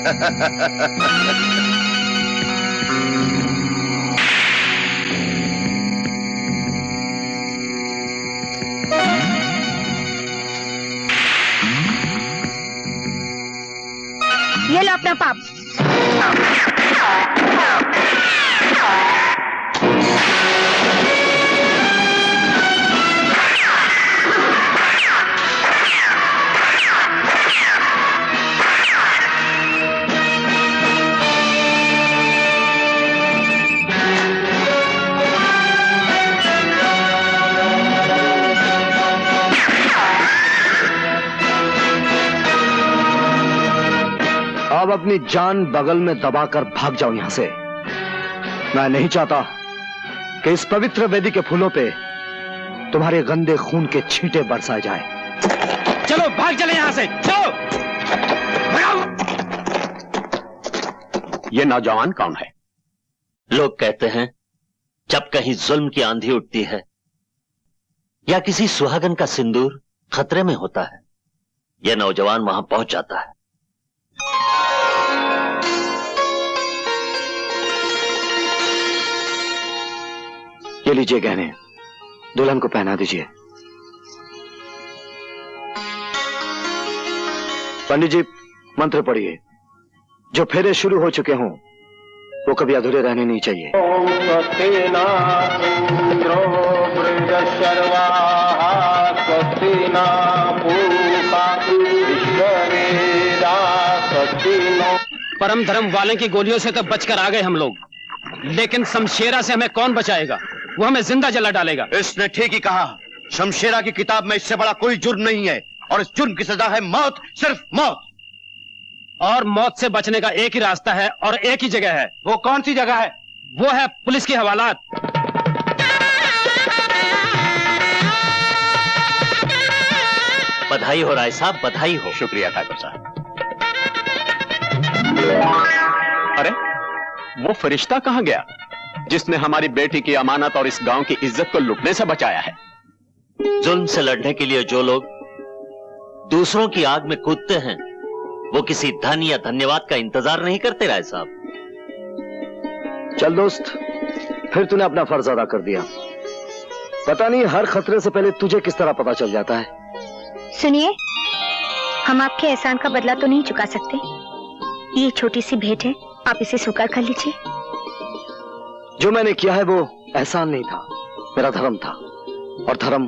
ये लो अपना पाप। अब अपनी जान बगल में दबाकर भाग जाओ यहां से। मैं नहीं चाहता कि इस पवित्र वेदी के फूलों पे तुम्हारे गंदे खून के छींटे बरसाए जाए। चलो भाग चले यहां से, चलो भगाओ। ये नौजवान कौन है? लोग कहते हैं जब कहीं जुल्म की आंधी उठती है या किसी सुहागन का सिंदूर खतरे में होता है, यह नौजवान वहां पहुंच जाता है। ये लीजिए गहने, दुल्हन को पहना दीजिए। पंडित जी मंत्र पढ़िए। जो फेरे शुरू हो चुके हों वो कभी अधूरे रहने नहीं चाहिए। ओम स्वस्तिना इंद्रो बृहस्पतिर्वाहा स्वस्तिना पूषा विश्ववेदा स्वस्तिनो। परम धर्म वाले की गोलियों से तो बचकर आ गए हम लोग, लेकिन शमशेरा से हमें कौन बचाएगा? वो हमें जिंदा जला डालेगा। इसने ठीक ही कहा। शमशेरा की किताब में इससे बड़ा कोई जुर्म नहीं है और इस जुर्म की सजा है मौत, सिर्फ मौत। और मौत से बचने का एक ही रास्ता है और एक ही जगह है। वो कौन सी जगह है? वो है पुलिस की हवालात। बधाई हो राय साहब, बधाई हो। शुक्रिया ठाकुर साहब। अरे वो फरिश्ता कहां गया जिसने हमारी बेटी की अमानत और इस गांव की इज्जत को लुटने से बचाया है? जुल्म से लड़ने के लिए जो लोग दूसरों की आग में कूदते हैं वो किसी धन या धन्यवाद का इंतजार नहीं करते राय साहब। चल दोस्त, फिर तूने अपना फर्ज अदा कर दिया। पता नहीं हर खतरे से पहले तुझे किस तरह पता चल जाता है। सुनिए, हम आपके एहसान का बदला तो नहीं चुका सकते। ये छोटी सी भेंट है, आप इसे स्वीकार कर लीजिए। जो मैंने किया है वो एहसान नहीं था, मेरा धर्म था। और धर्म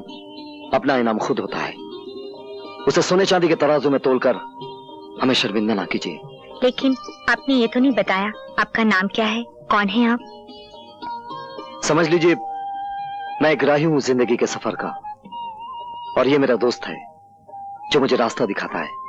अपना इनाम खुद होता है। उसे सोने चांदी के तराजू में तोलकर हमें शर्मिंदा ना कीजिए। लेकिन आपने ये तो नहीं बताया, आपका नाम क्या है, कौन है आप? समझ लीजिए मैं एक राही हूं जिंदगी के सफर का, और ये मेरा दोस्त है जो मुझे रास्ता दिखाता है।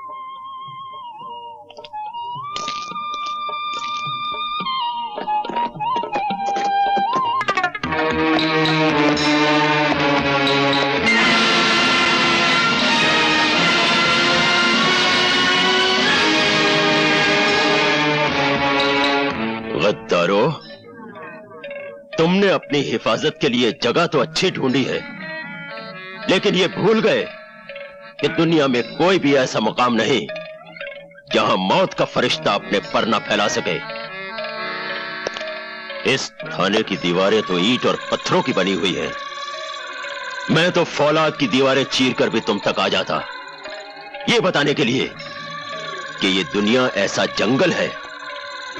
गद्दारों, तुमने अपनी हिफाजत के लिए जगह तो अच्छी ढूंढी है, लेकिन ये भूल गए कि दुनिया में कोई भी ऐसा मुकाम नहीं जहां मौत का फरिश्ता अपने पर न फैला सके। इस थाने की दीवारें तो ईंट और पत्थरों की बनी हुई है। मैं तो फौलाद की दीवारें चीरकर भी तुम तक आ जाता, ये बताने के लिए कि ये दुनिया ऐसा जंगल है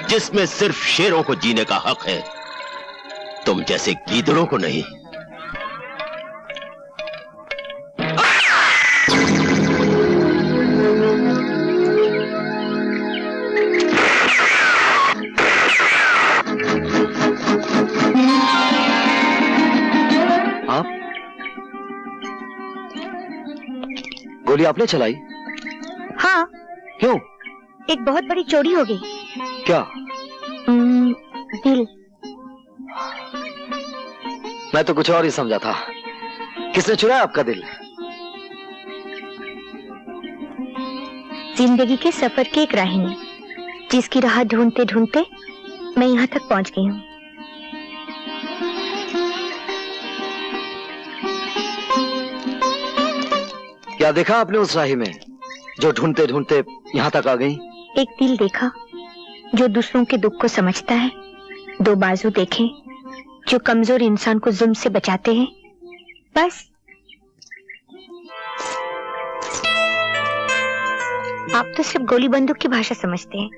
जिसमें सिर्फ शेरों को जीने का हक है, तुम जैसे गीदड़ों को नहीं। आप? गोली आपने चलाई? हाँ। क्यों? एक बहुत बड़ी चोरी हो गई। क्या? दिल। मैं तो कुछ और ही समझा था। किसने चुराया आपका दिल? जिंदगी के सफर की एक राहिनी, जिसकी राह ढूंढते ढूंढते मैं यहाँ तक पहुंच गई हूँ। क्या देखा आपने उस राही में जो ढूंढते ढूंढते यहाँ तक आ गई? एक दिल देखा जो दूसरों के दुख को समझता है, दो बाजू देखें, जो कमजोर इंसान को जुल्म से बचाते हैं। बस आप तो सिर्फ गोली बंदूक की भाषा समझते हैं,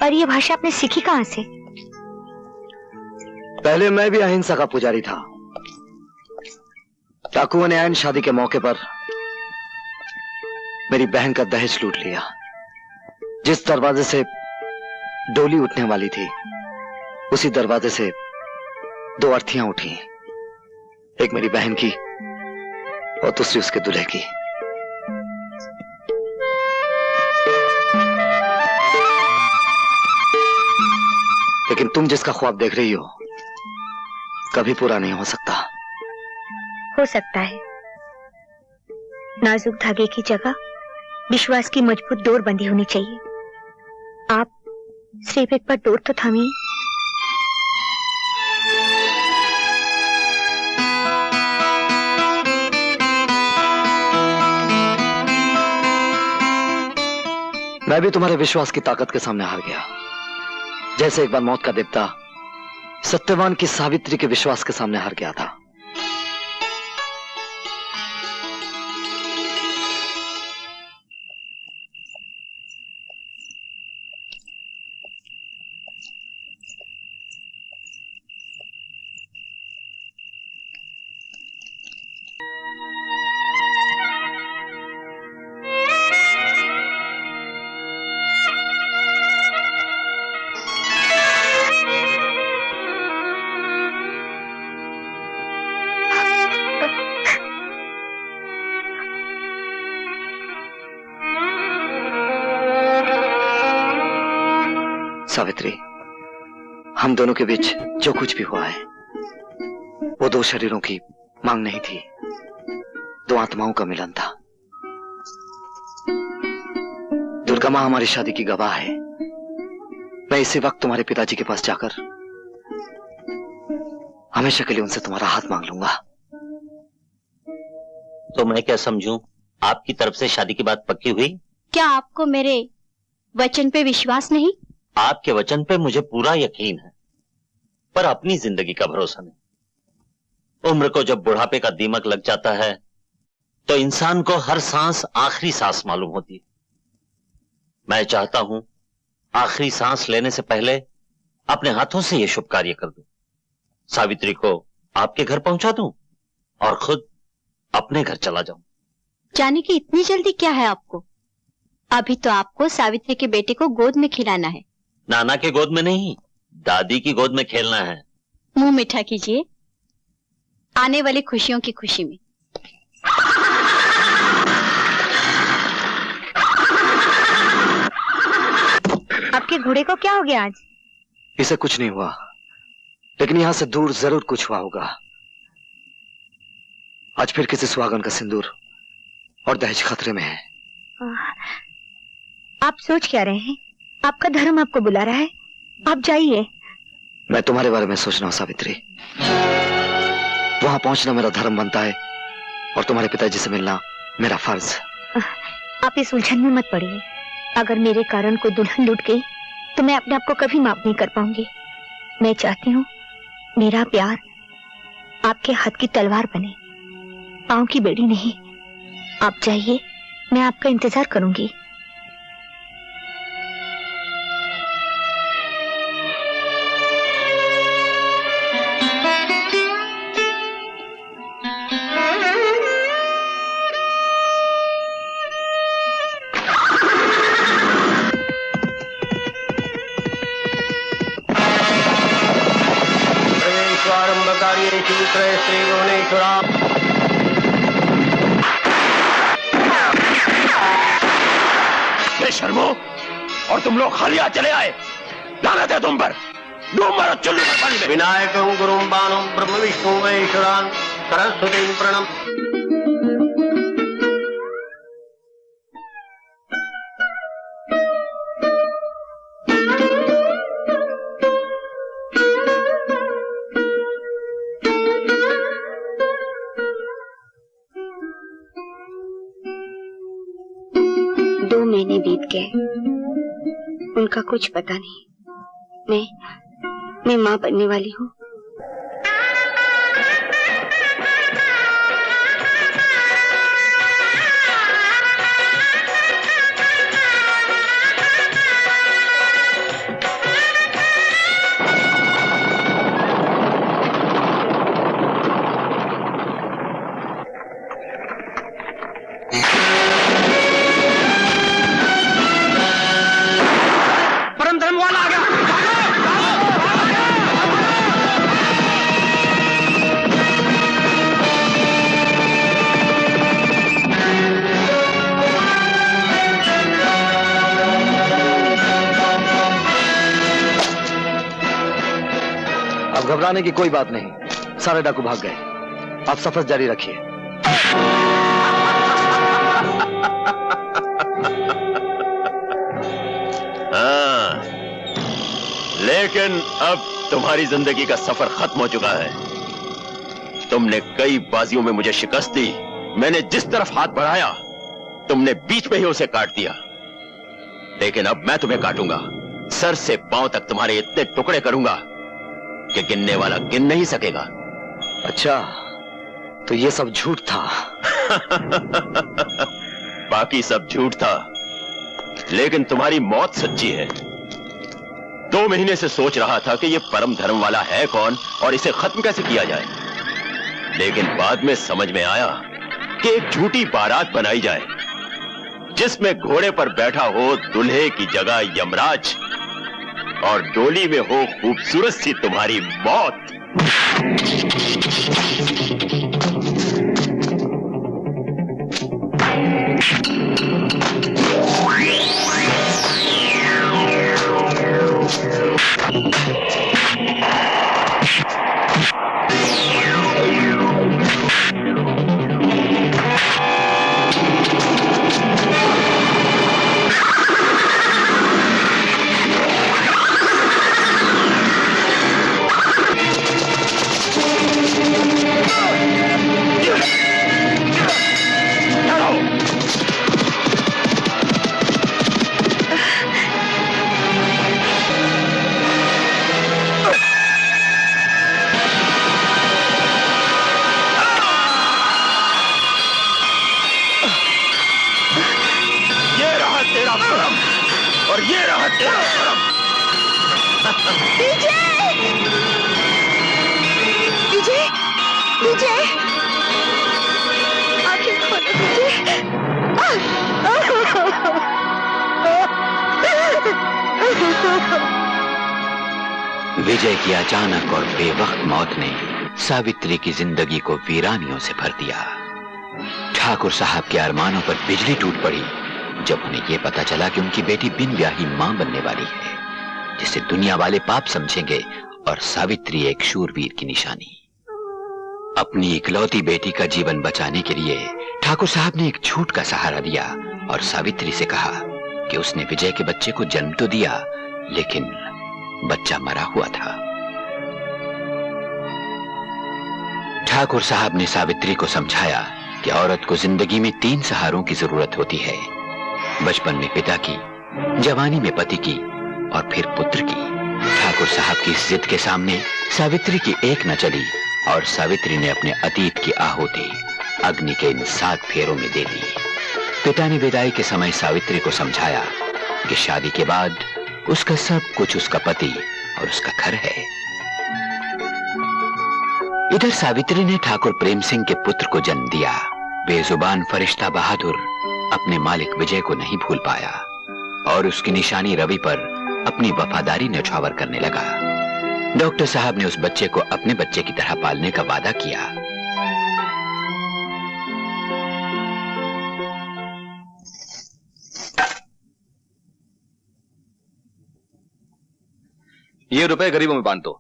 और ये भाषा आपने सीखी कहां से? पहले मैं भी अहिंसा का पुजारी था। डाकुओं ने ऐन शादी के मौके पर मेरी बहन का दहेज लूट लिया। जिस दरवाजे से डोली उठने वाली थी, उसी दरवाजे से दो अर्थियां उठी, एक मेरी बहन की और दूसरी उसके दूल्हे की। लेकिन तुम जिसका ख्वाब देख रही हो कभी पूरा नहीं हो सकता। हो सकता है। नाजुक धागे की जगह विश्वास की मजबूत डोर बंधी होनी चाहिए। आप सिर्फ एक बार डोर तो थामिए। मैं भी तुम्हारे विश्वास की ताकत के सामने हार गया, जैसे एक बार मौत का देवता सत्यवान की सावित्री के विश्वास के सामने हार गया था। सावित्री, हम दोनों के बीच जो कुछ भी हुआ है वो दो शरीरों की मांग नहीं थी, दो आत्माओं का मिलन था। दुर्गा मां हमारी शादी की गवाह है। मैं इसी वक्त तुम्हारे पिताजी के पास जाकर हमेशा के लिए उनसे तुम्हारा हाथ मांग लूंगा। तो मैं क्या समझूं, आपकी तरफ से शादी की बात पक्की हुई? क्या आपको मेरे वचन पे विश्वास नहीं? आपके वचन पे मुझे पूरा यकीन है, पर अपनी जिंदगी का भरोसा नहीं। उम्र को जब बुढ़ापे का दीमक लग जाता है तो इंसान को हर सांस आखिरी सांस मालूम होती है। मैं चाहता हूं आखिरी सांस लेने से पहले अपने हाथों से यह शुभ कार्य कर दूं। सावित्री को आपके घर पहुंचा दूं और खुद अपने घर चला जाऊं। जाने की इतनी जल्दी क्या है आपको? अभी तो आपको सावित्री के बेटे को गोद में खिलाना है। नाना के गोद में नहीं, दादी की गोद में खेलना है। मुंह मीठा कीजिए, आने वाली खुशियों की खुशी में। आपके घोड़े को क्या हो गया आज? इसे कुछ नहीं हुआ, लेकिन यहां से दूर जरूर कुछ हुआ होगा। आज फिर किसी सुहागन का सिंदूर और दहेज खतरे में है। आप सोच क्या रहे हैं? आपका धर्म आपको बुला रहा है, आप जाइए। मैं तुम्हारे बारे में सोच रहा हूं सावित्री। वहां पहुंचना मेरा धर्म बनता है और तुम्हारे पिताजी से मिलना मेरा फर्ज। आप इस उलझन में मत पड़िए। अगर मेरे कारण कोई दुल्हन लूट गई तो मैं अपने आप को कभी माफ नहीं कर पाऊंगी। मैं चाहती हूँ मेरा प्यार आपके हाथ की तलवार बने, पांव की बेड़ी नहीं। आप जाइए, मैं आपका इंतजार करूंगी। शर्मो, और तुम लोग खाली हाथ चले आए। लानत है तुम पर। डूब मारो चुल्लू पर पानी में। विनायकं गुरुं बाणं ब्रह्म विष्णु महेश्वरान् सरस्वतीं प्रणम। महीने बीत गए। उनका कुछ पता नहीं। मैं माँ बनने वाली हूँ। परम धर्म वाला आ गया। अब घबराने की कोई बात नहीं, सारे डाकू भाग गए। आप सफर जारी रखिए। हाँ, लेकिन अब तुम्हारी जिंदगी का सफर खत्म हो चुका है। तुमने कई बाजियों में मुझे शिकस्त दी। मैंने जिस तरफ हाथ बढ़ाया तुमने बीच में ही उसे काट दिया। लेकिन अब मैं तुम्हें काटूंगा, सर से पांव तक तुम्हारे इतने टुकड़े करूंगा कि गिनने वाला गिन नहीं सकेगा। अच्छा, तो ये सब झूठ था। बाकी सब झूठ था, लेकिन तुम्हारी मौत सच्ची है। 2 महीने से सोच रहा था कि ये परम धर्म वाला है कौन और इसे खत्म कैसे किया जाए, लेकिन बाद में समझ में आया कि एक झूठी बारात बनाई जाए जिसमें घोड़े पर बैठा हो दूल्हे की जगह यमराज और डोली में हो खूबसूरत सी तुम्हारी मौत। और ये रहा तेरा परम। विजय! विजय! विजय! आंखें खोलो विजय! विजय की अचानक और बेवक्त मौत ने सावित्री की जिंदगी को वीरानियों से भर दिया। ठाकुर साहब के अरमानों पर बिजली टूट पड़ी जब उन्हें यह पता चला कि उनकी बेटी बिन ब्याही मां बनने वाली है, जिसे दुनिया वाले पाप समझेंगे और सावित्री एक शूरवीर की निशानी। अपनी इकलौती बेटी का जीवन बचाने के लिए ठाकुर साहब ने एक झूठ का सहारा दिया और सावित्री से कहा कि उसने विजय के बच्चे को जन्म तो दिया, लेकिन बच्चा मरा हुआ था। ठाकुर साहब ने सावित्री को समझाया कि औरत को जिंदगी में 3 सहारों की जरूरत होती है, बचपन में पिता की, जवानी में पति की और फिर पुत्र की। ठाकुर साहब की इस जिद के सामने सावित्री की एक न चली और सावित्री ने अपने अतीत की आहुति अग्नि के इन 7 फेरों में दे दी। पिता ने विदाई के समय सावित्री को समझाया कि शादी के बाद उसका सब कुछ उसका पति और उसका घर है। इधर सावित्री ने ठाकुर प्रेम सिंह के पुत्र को जन्म दिया। बेजुबान फरिश्ता बहादुर अपने मालिक विजय को नहीं भूल पाया और उसकी निशानी रवि पर अपनी वफादारी न्यौछावर करने लगा। डॉक्टर साहब ने उस बच्चे को अपने बच्चे की तरह पालने का वादा किया। ये रुपए गरीबों में बांट दो।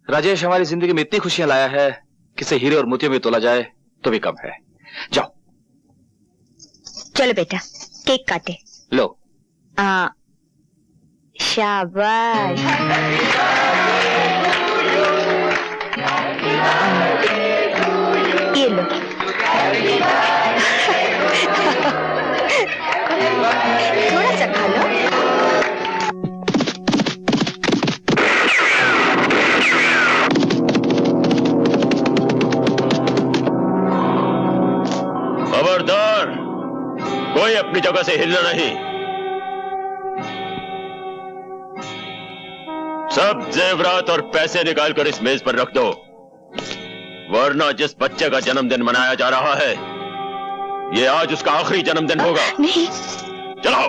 राजेश हमारी जिंदगी में इतनी खुशियां लाया है कि इसे हीरे और मोतियों में तोला जाए तो भी कम है। जाओ। चलो बेटा, केक काटे। लो। शाबाश। ये लो। थोड़ा सा खा लो। कोई अपनी जगह से हिलना नहीं। सब जेवरात और पैसे निकालकर इस मेज पर रख दो, वरना जिस बच्चे का जन्मदिन मनाया जा रहा है, ये आज उसका आखिरी जन्मदिन होगा। नहीं। चलो।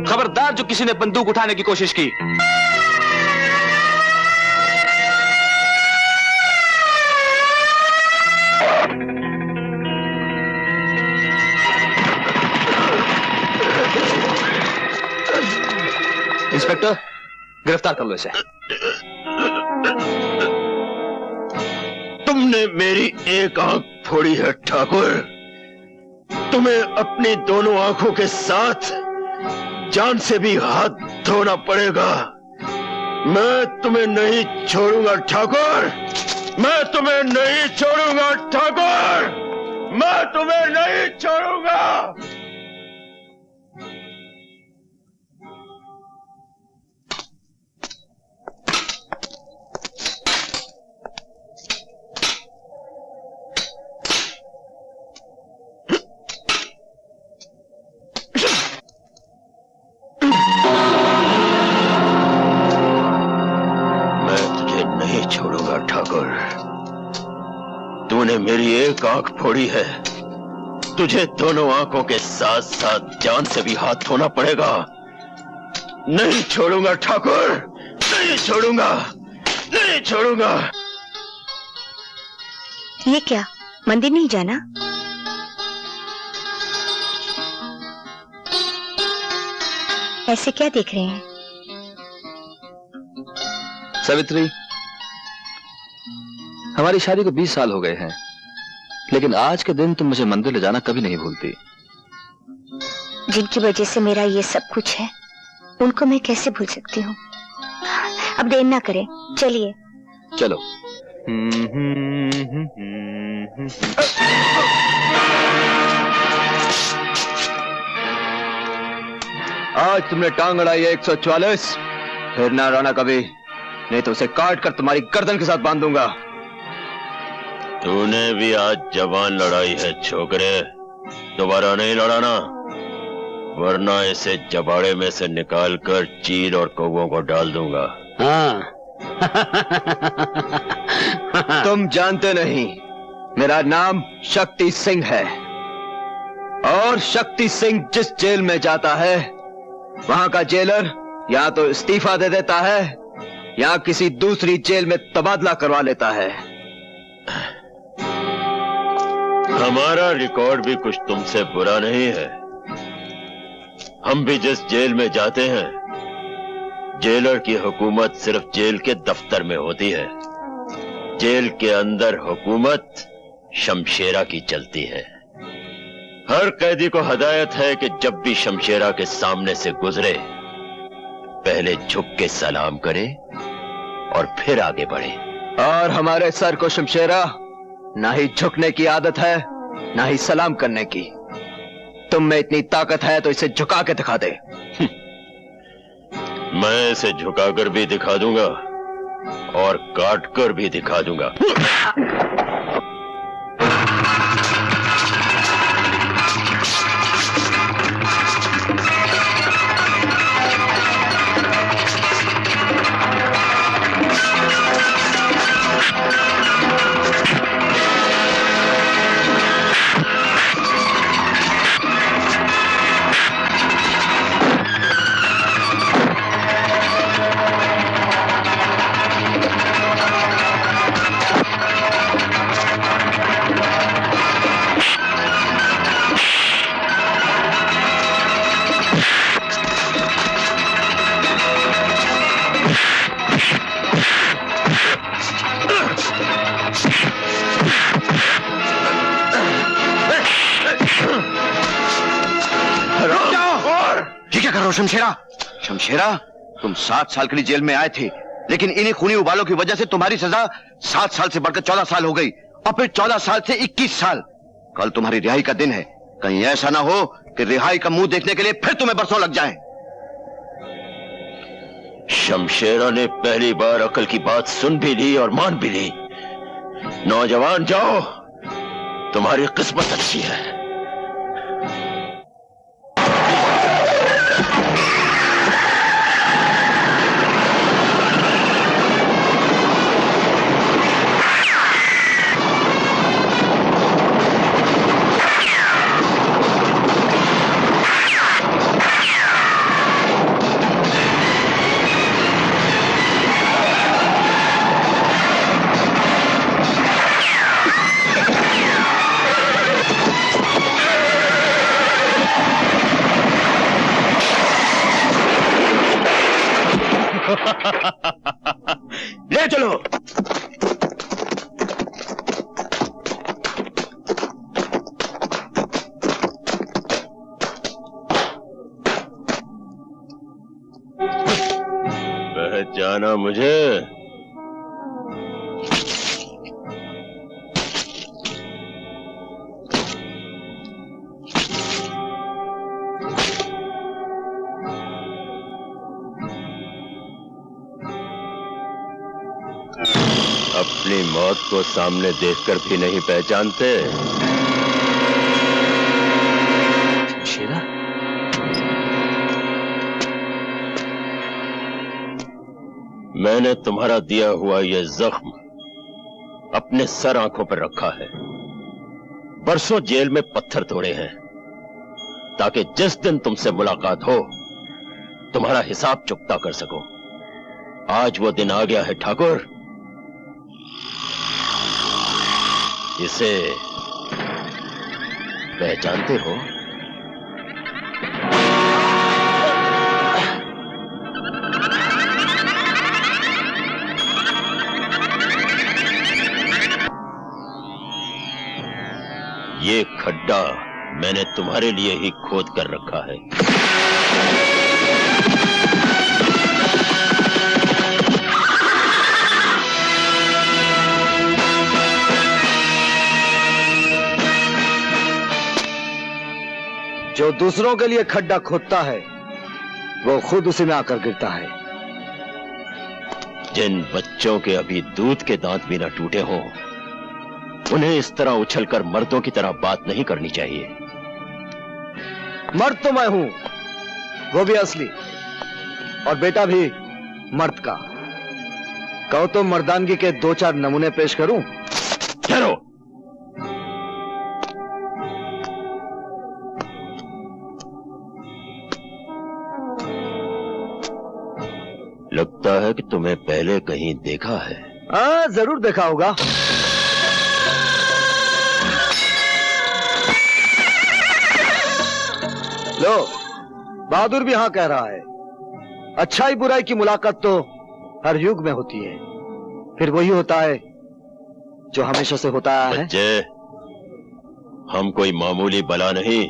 खबरदार जो किसी ने बंदूक उठाने की कोशिश की। इंस्पेक्टर, गिरफ्तार कर लो इसे। तुमने मेरी एक आंख फोड़ी है ठाकुर। तुम्हें अपनी दोनों आंखों के साथ जान से भी हाथ धोना पड़ेगा। मैं तुम्हें नहीं छोड़ूंगा ठाकुर, मैं तुम्हें नहीं छोड़ूंगा ठाकुर, मैं तुम्हें नहीं छोड़ूंगा। तूने मेरी एक आंख फोड़ी है, तुझे दोनों आंखों के साथ साथ जान से भी हाथ धोना पड़ेगा। नहीं छोड़ूंगा ठाकुर, नहीं छोड़ूंगा, नहीं छोड़ूंगा। ये क्या, मंदिर नहीं जाना? ऐसे क्या देख रहे हैं? सावित्री, हमारी शादी को 20 साल हो गए हैं, लेकिन आज के दिन तुम मुझे मंदिर ले जाना कभी नहीं भूलती। जिनकी वजह से मेरा ये सब कुछ है, उनको मैं कैसे भूल सकती हूँ? अब देर ना करें, चलिए। चलो। आज तुमने टांग अड़ाई है 144, फिर ना रोना कभी, नहीं तो उसे काट कर तुम्हारी गर्दन के साथ बांध दूंगा। तूने भी आज जवान लड़ाई है छोकरे, दोबारा नहीं लड़ाना, वरना इसे जबाड़े में से निकालकर चील और कौवों को डाल दूंगा। हाँ। तुम जानते नहीं, मेरा नाम शक्ति सिंह है, और शक्ति सिंह जिस जेल में जाता है, वहां का जेलर या तो इस्तीफा दे देता है या किसी दूसरी जेल में तबादला करवा लेता है। हमारा रिकॉर्ड भी कुछ तुमसे बुरा नहीं है। हम भी जिस जेल में जाते हैं, जेलर की हुकूमत सिर्फ जेल के दफ्तर में होती है, जेल के अंदर हुकूमत शमशेरा की चलती है। हर कैदी को हदायत है कि जब भी शमशेरा के सामने से गुजरे, पहले झुक के सलाम करे और फिर आगे बढ़े। और हमारे सर को शमशेरा ना ही झुकने की आदत है, ना ही सलाम करने की। तुम में इतनी ताकत है तो इसे झुका के दिखा दे। मैं इसे झुकाकर भी दिखा दूंगा और काटकर भी दिखा दूंगा। शमशेरा, शमशेरा, तुम 7 साल के लिए जेल में आए थे, लेकिन इन्हीं खूनी उबालों की वजह से तुम्हारी सजा 7 साल से बढ़कर 14 साल हो गई, और फिर 14 साल से 21 साल। कल तुम्हारी रिहाई का दिन है, कहीं ऐसा ना हो कि रिहाई का मुंह देखने के लिए फिर तुम्हें बरसों लग जाएं। शमशेरा ने पहली बार अकल की बात सुन भी ली और मान भी ली। नौजवान जाओ, तुम्हारी किस्मत अच्छी है। ले चलो। पहचाना मुझे? अपनी मौत को सामने देखकर भी नहीं पहचानते? शेरा, मैंने तुम्हारा दिया हुआ यह जख्म अपने सर आंखों पर रखा है। बरसों जेल में पत्थर तोड़े हैं ताकि जिस दिन तुमसे मुलाकात हो तुम्हारा हिसाब चुकता कर सको। आज वो दिन आ गया है ठाकुर। इसे पहचानते हो? ये खड्डा मैंने तुम्हारे लिए ही खोद कर रखा है। जो दूसरों के लिए खड्डा खोदता है वो खुद उसी में आकर गिरता है। जिन बच्चों के अभी दूध के दांत भी न टूटे हों उन्हें इस तरह उछलकर मर्दों की तरह बात नहीं करनी चाहिए। मर्द तो मैं हूं, वो भी असली, और बेटा भी मर्द का। कहो तो मर्दानगी के 2-4 नमूने पेश करूं? ठहरो। लगता है कि तुम्हें पहले कहीं देखा है। हाँ, जरूर देखा होगा। लो, बहादुर भी हाँ कह रहा है। अच्छाई बुराई की मुलाकात तो हर युग में होती है, फिर वही होता है जो हमेशा से होता आया है। बच्चे, हम कोई मामूली बला नहीं।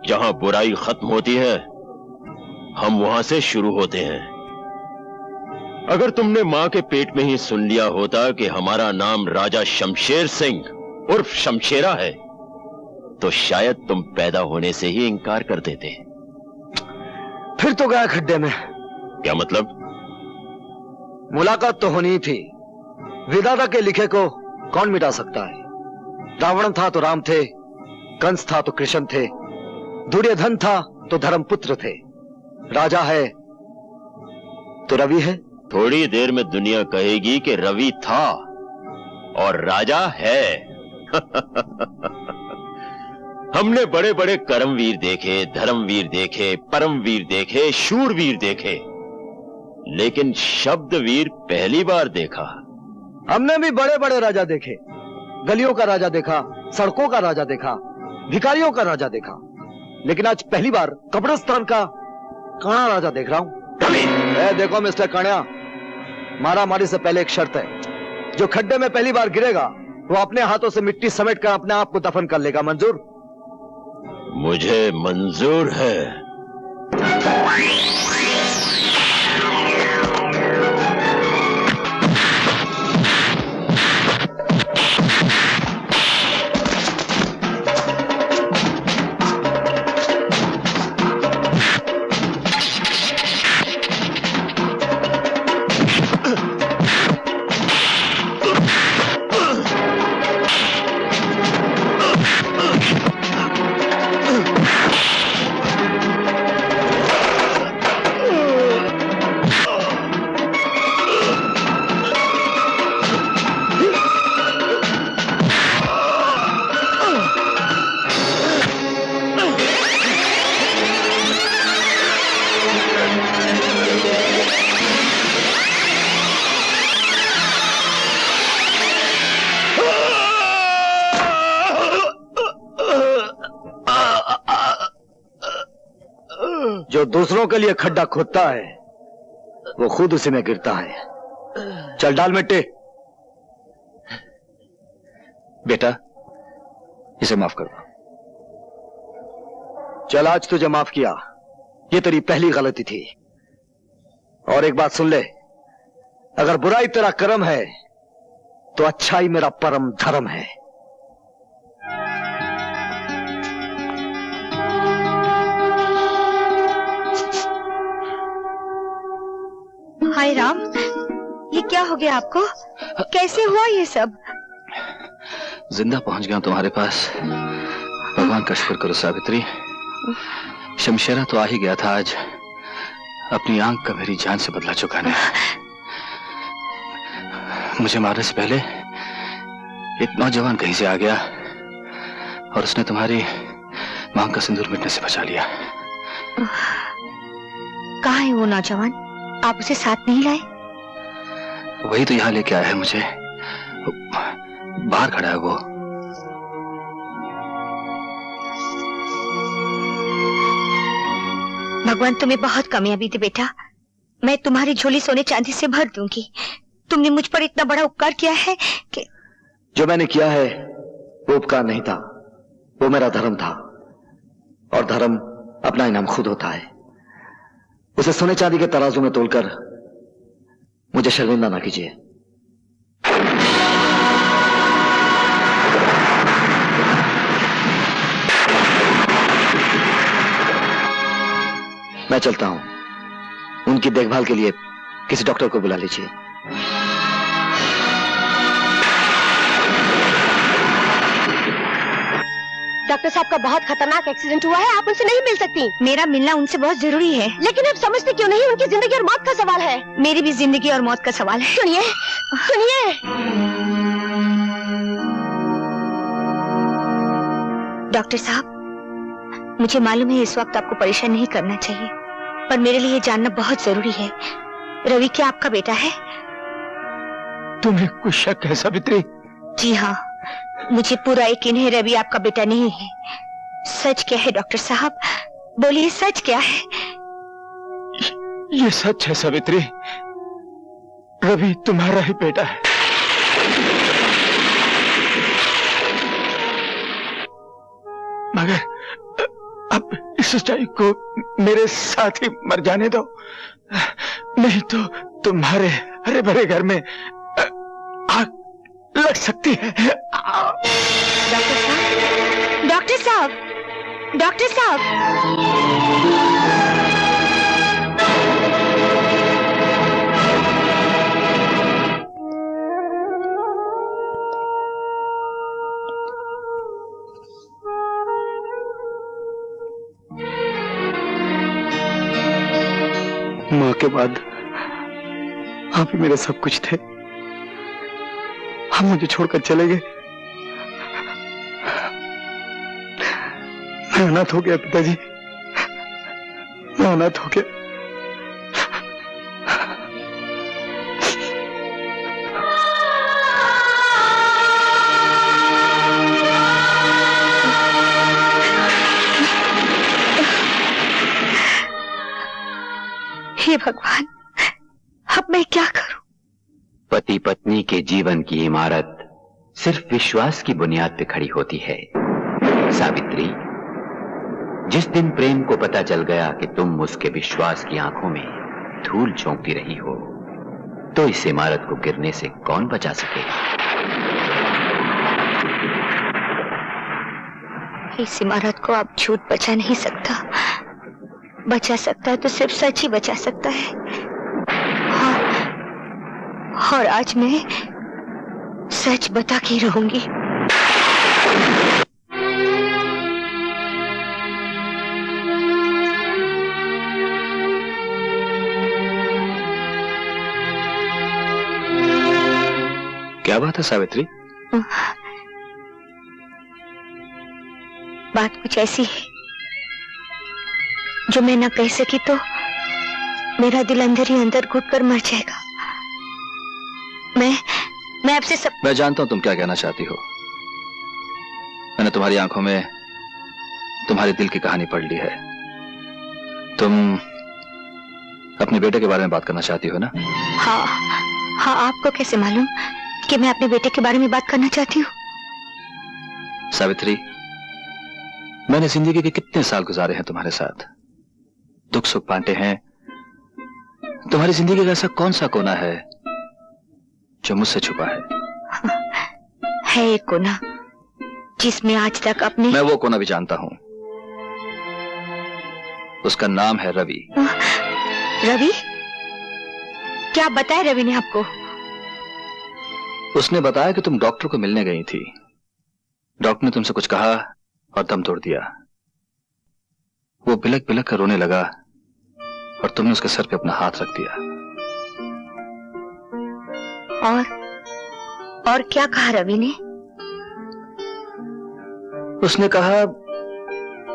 जहां बुराई खत्म होती है हम वहां से शुरू होते हैं। अगर तुमने मां के पेट में ही सुन लिया होता कि हमारा नाम राजा शमशेर सिंह उर्फ शमशेरा है तो शायद तुम पैदा होने से ही इनकार कर देते। फिर तो गया खड्डे में। क्या मतलब? मुलाकात तो होनी ही थी। विधाता के लिखे को कौन मिटा सकता है? रावण था तो राम थे, कंस था तो कृष्ण थे, दुर्योधन था तो धर्मपुत्र थे, राजा है तो रवि है। थोड़ी देर में दुनिया कहेगी कि रवि था और राजा है। हमने बड़े बड़े कर्मवीर देखे, धर्मवीर देखे, परमवीर देखे, शूरवीर देखे, लेकिन शब्दवीर पहली बार देखा। हमने भी बड़े बड़े राजा देखे। गलियों का राजा देखा, सड़कों का राजा देखा, भिखारियों का राजा देखा, लेकिन आज पहली बार कब्रिस्तान का काना राजा देख रहा हूं। देखो मिस्टर कान्या, मारा मारी से पहले एक शर्त है। जो खड्डे में पहली बार गिरेगा वो अपने हाथों से मिट्टी समेट कर अपने आप को दफन कर लेगा। मंजूर? मुझे मंजूर है। दूसरों के लिए खड्डा खोदता है वो खुद उसी में गिरता है। चल डाल मिट्टी। बेटा इसे माफ कर दो। चल आज तुझे माफ किया, ये तेरी पहली गलती थी। और एक बात सुन ले, अगर बुराई तेरा कर्म है तो अच्छाई मेरा परम धर्म है। हाय राम, ये क्या हो गया आपको? कैसे हुआ ये सब? जिंदा पहुंच गया तुम्हारे पास। भगवान का शुक्र करो सावित्री। शमशेरा तो आ ही गया था आज अपनी आंख का मेरी जान से बदला चुकाने। मुझे मारने से पहले एक नौजवान कहीं से आ गया और उसने तुम्हारी मांग का सिंदूर मिटने से बचा लिया। कहाँ है वो नौजवान? आप उसे साथ नहीं लाए? वही तो यहाँ लेके आया है मुझे। बाहर खड़ा है वो। भगवान तुम्हें बहुत कामयाबी दे बेटा। मैं तुम्हारी झोली सोने चांदी से भर दूंगी। तुमने मुझ पर इतना बड़ा उपकार किया है कि... जो मैंने किया है वो उपकार नहीं था, वो मेरा धर्म था। और धर्म अपना इनाम खुद होता है। उसे सोने चांदी के तराजू में तोलकर मुझे शर्मिंदा ना कीजिए। मैं चलता हूं। उनकी देखभाल के लिए किसी डॉक्टर को बुला लीजिए। डॉक्टर साहब का बहुत खतरनाक एक्सीडेंट हुआ है, आप उनसे नहीं मिल सकती। मेरा मिलना उनसे बहुत जरूरी है। लेकिन आप समझते क्यों नहीं? उनकी जिंदगी और मौत का सवाल है। मेरी भी जिंदगी और मौत का सवाल है। सुनिए सुनिए। डॉक्टर साहब, मुझे मालूम है इस वक्त आपको परेशान नहीं करना चाहिए, पर मेरे लिए जानना बहुत जरूरी है। रवि क्या आपका बेटा है? तुम्हें कुछ शक है सावित्री? जी हाँ, मुझे पूरा यकीन है रवि आपका बेटा नहीं है। सच क्या है डॉक्टर साहब? बोलिए सच क्या है? ये सच है सावित्री। रवि तुम्हारा ही बेटा है। मगर अब इस सच्चाई को मेरे साथ ही मर जाने दो, नहीं तो तुम्हारे हरे भरे घर में आग लग सकती है। डॉक्टर साहब, डॉक्टर साहब। माँ के बाद आप ही मेरे सब कुछ थे। हम मुझे छोड़कर चले गए। मैं अनाथ हो गया पिताजी, मैं अनाथ हो गया। हे भगवान, अब मैं क्या करूं? पति पत्नी के जीवन की इमारत सिर्फ विश्वास की बुनियाद पर खड़ी होती है। सावित्री, जिस दिन प्रेम को पता चल गया कि तुम उसके विश्वास की आंखों में धूल झोंकती रही हो, तो इस इमारत को गिरने से कौन बचा सकेगा? इस इमारत को अब झूठ बचा नहीं सकता। बचा सकता है तो सिर्फ सच ही बचा सकता है। और आज मैं सच बता के रहूंगी। क्या बात है सावित्री? बात कुछ ऐसी है जो मैं ना कह सकी तो मेरा दिल अंदर ही अंदर घुट कर मर जाएगा। मैं आपसे सब... मैं जानता हूं तुम क्या कहना चाहती हो। मैंने तुम्हारी आंखों में तुम्हारे दिल की कहानी पढ़ ली है। तुम अपने बेटे के बारे में बात करना चाहती हो ना? हाँ हाँ, आपको कैसे मालूम कि मैं अपने बेटे के बारे में बात करना चाहती हूँ? सावित्री, मैंने जिंदगी के कितने साल गुजारे हैं तुम्हारे साथ, दुख सुख बांटे हैं। तुम्हारी जिंदगी का ऐसा कौन सा कोना है जो मुझसे छुपा है एक कोना जिसमें आज तक अपने... मैं वो कोना भी जानता हूं। उसका नाम है रवि। रवि? क्या बताया रवि ने आपको? उसने बताया कि तुम डॉक्टर को मिलने गई थी। डॉक्टर ने तुमसे कुछ कहा और दम तोड़ दिया। वो बिलक बिलक कर रोने लगा और तुमने उसके सर पे अपना हाथ रख दिया। और क्या कहा रवि ने? उसने कहा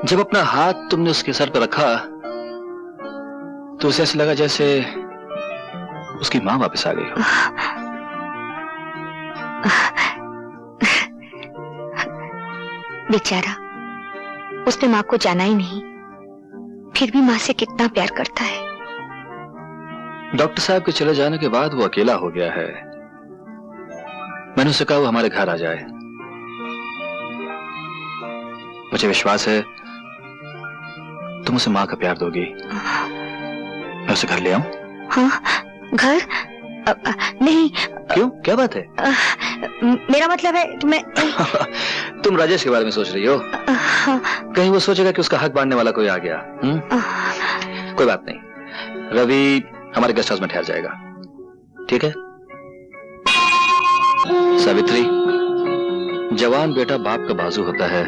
जब अपना हाथ तुमने उसके सर पर रखा तो उसे ऐसा लगा जैसे उसकी मां वापस आ गई हो। बेचारा, उसने मां को जाना ही नहीं, फिर भी मां से कितना प्यार करता है। डॉक्टर साहब के चले जाने के बाद वो अकेला हो गया है। मैंने उससे कहा वो हमारे घर आ जाए। मुझे विश्वास है तुम उसे मां का प्यार दोगी। मैं उसे घर ले आऊं? हाँ, घर? नहीं। क्यों, क्या बात है? मेरा मतलब है कि मैं... तुम राजेश के बारे में सोच रही हो? कहीं वो सोचेगा कि उसका हक बांटने वाला कोई आ गया। कोई बात नहीं, रवि हमारे गेस्ट हाउस में ठहर जाएगा, ठीक है? सावित्री, जवान बेटा बाप का बाजू होता है,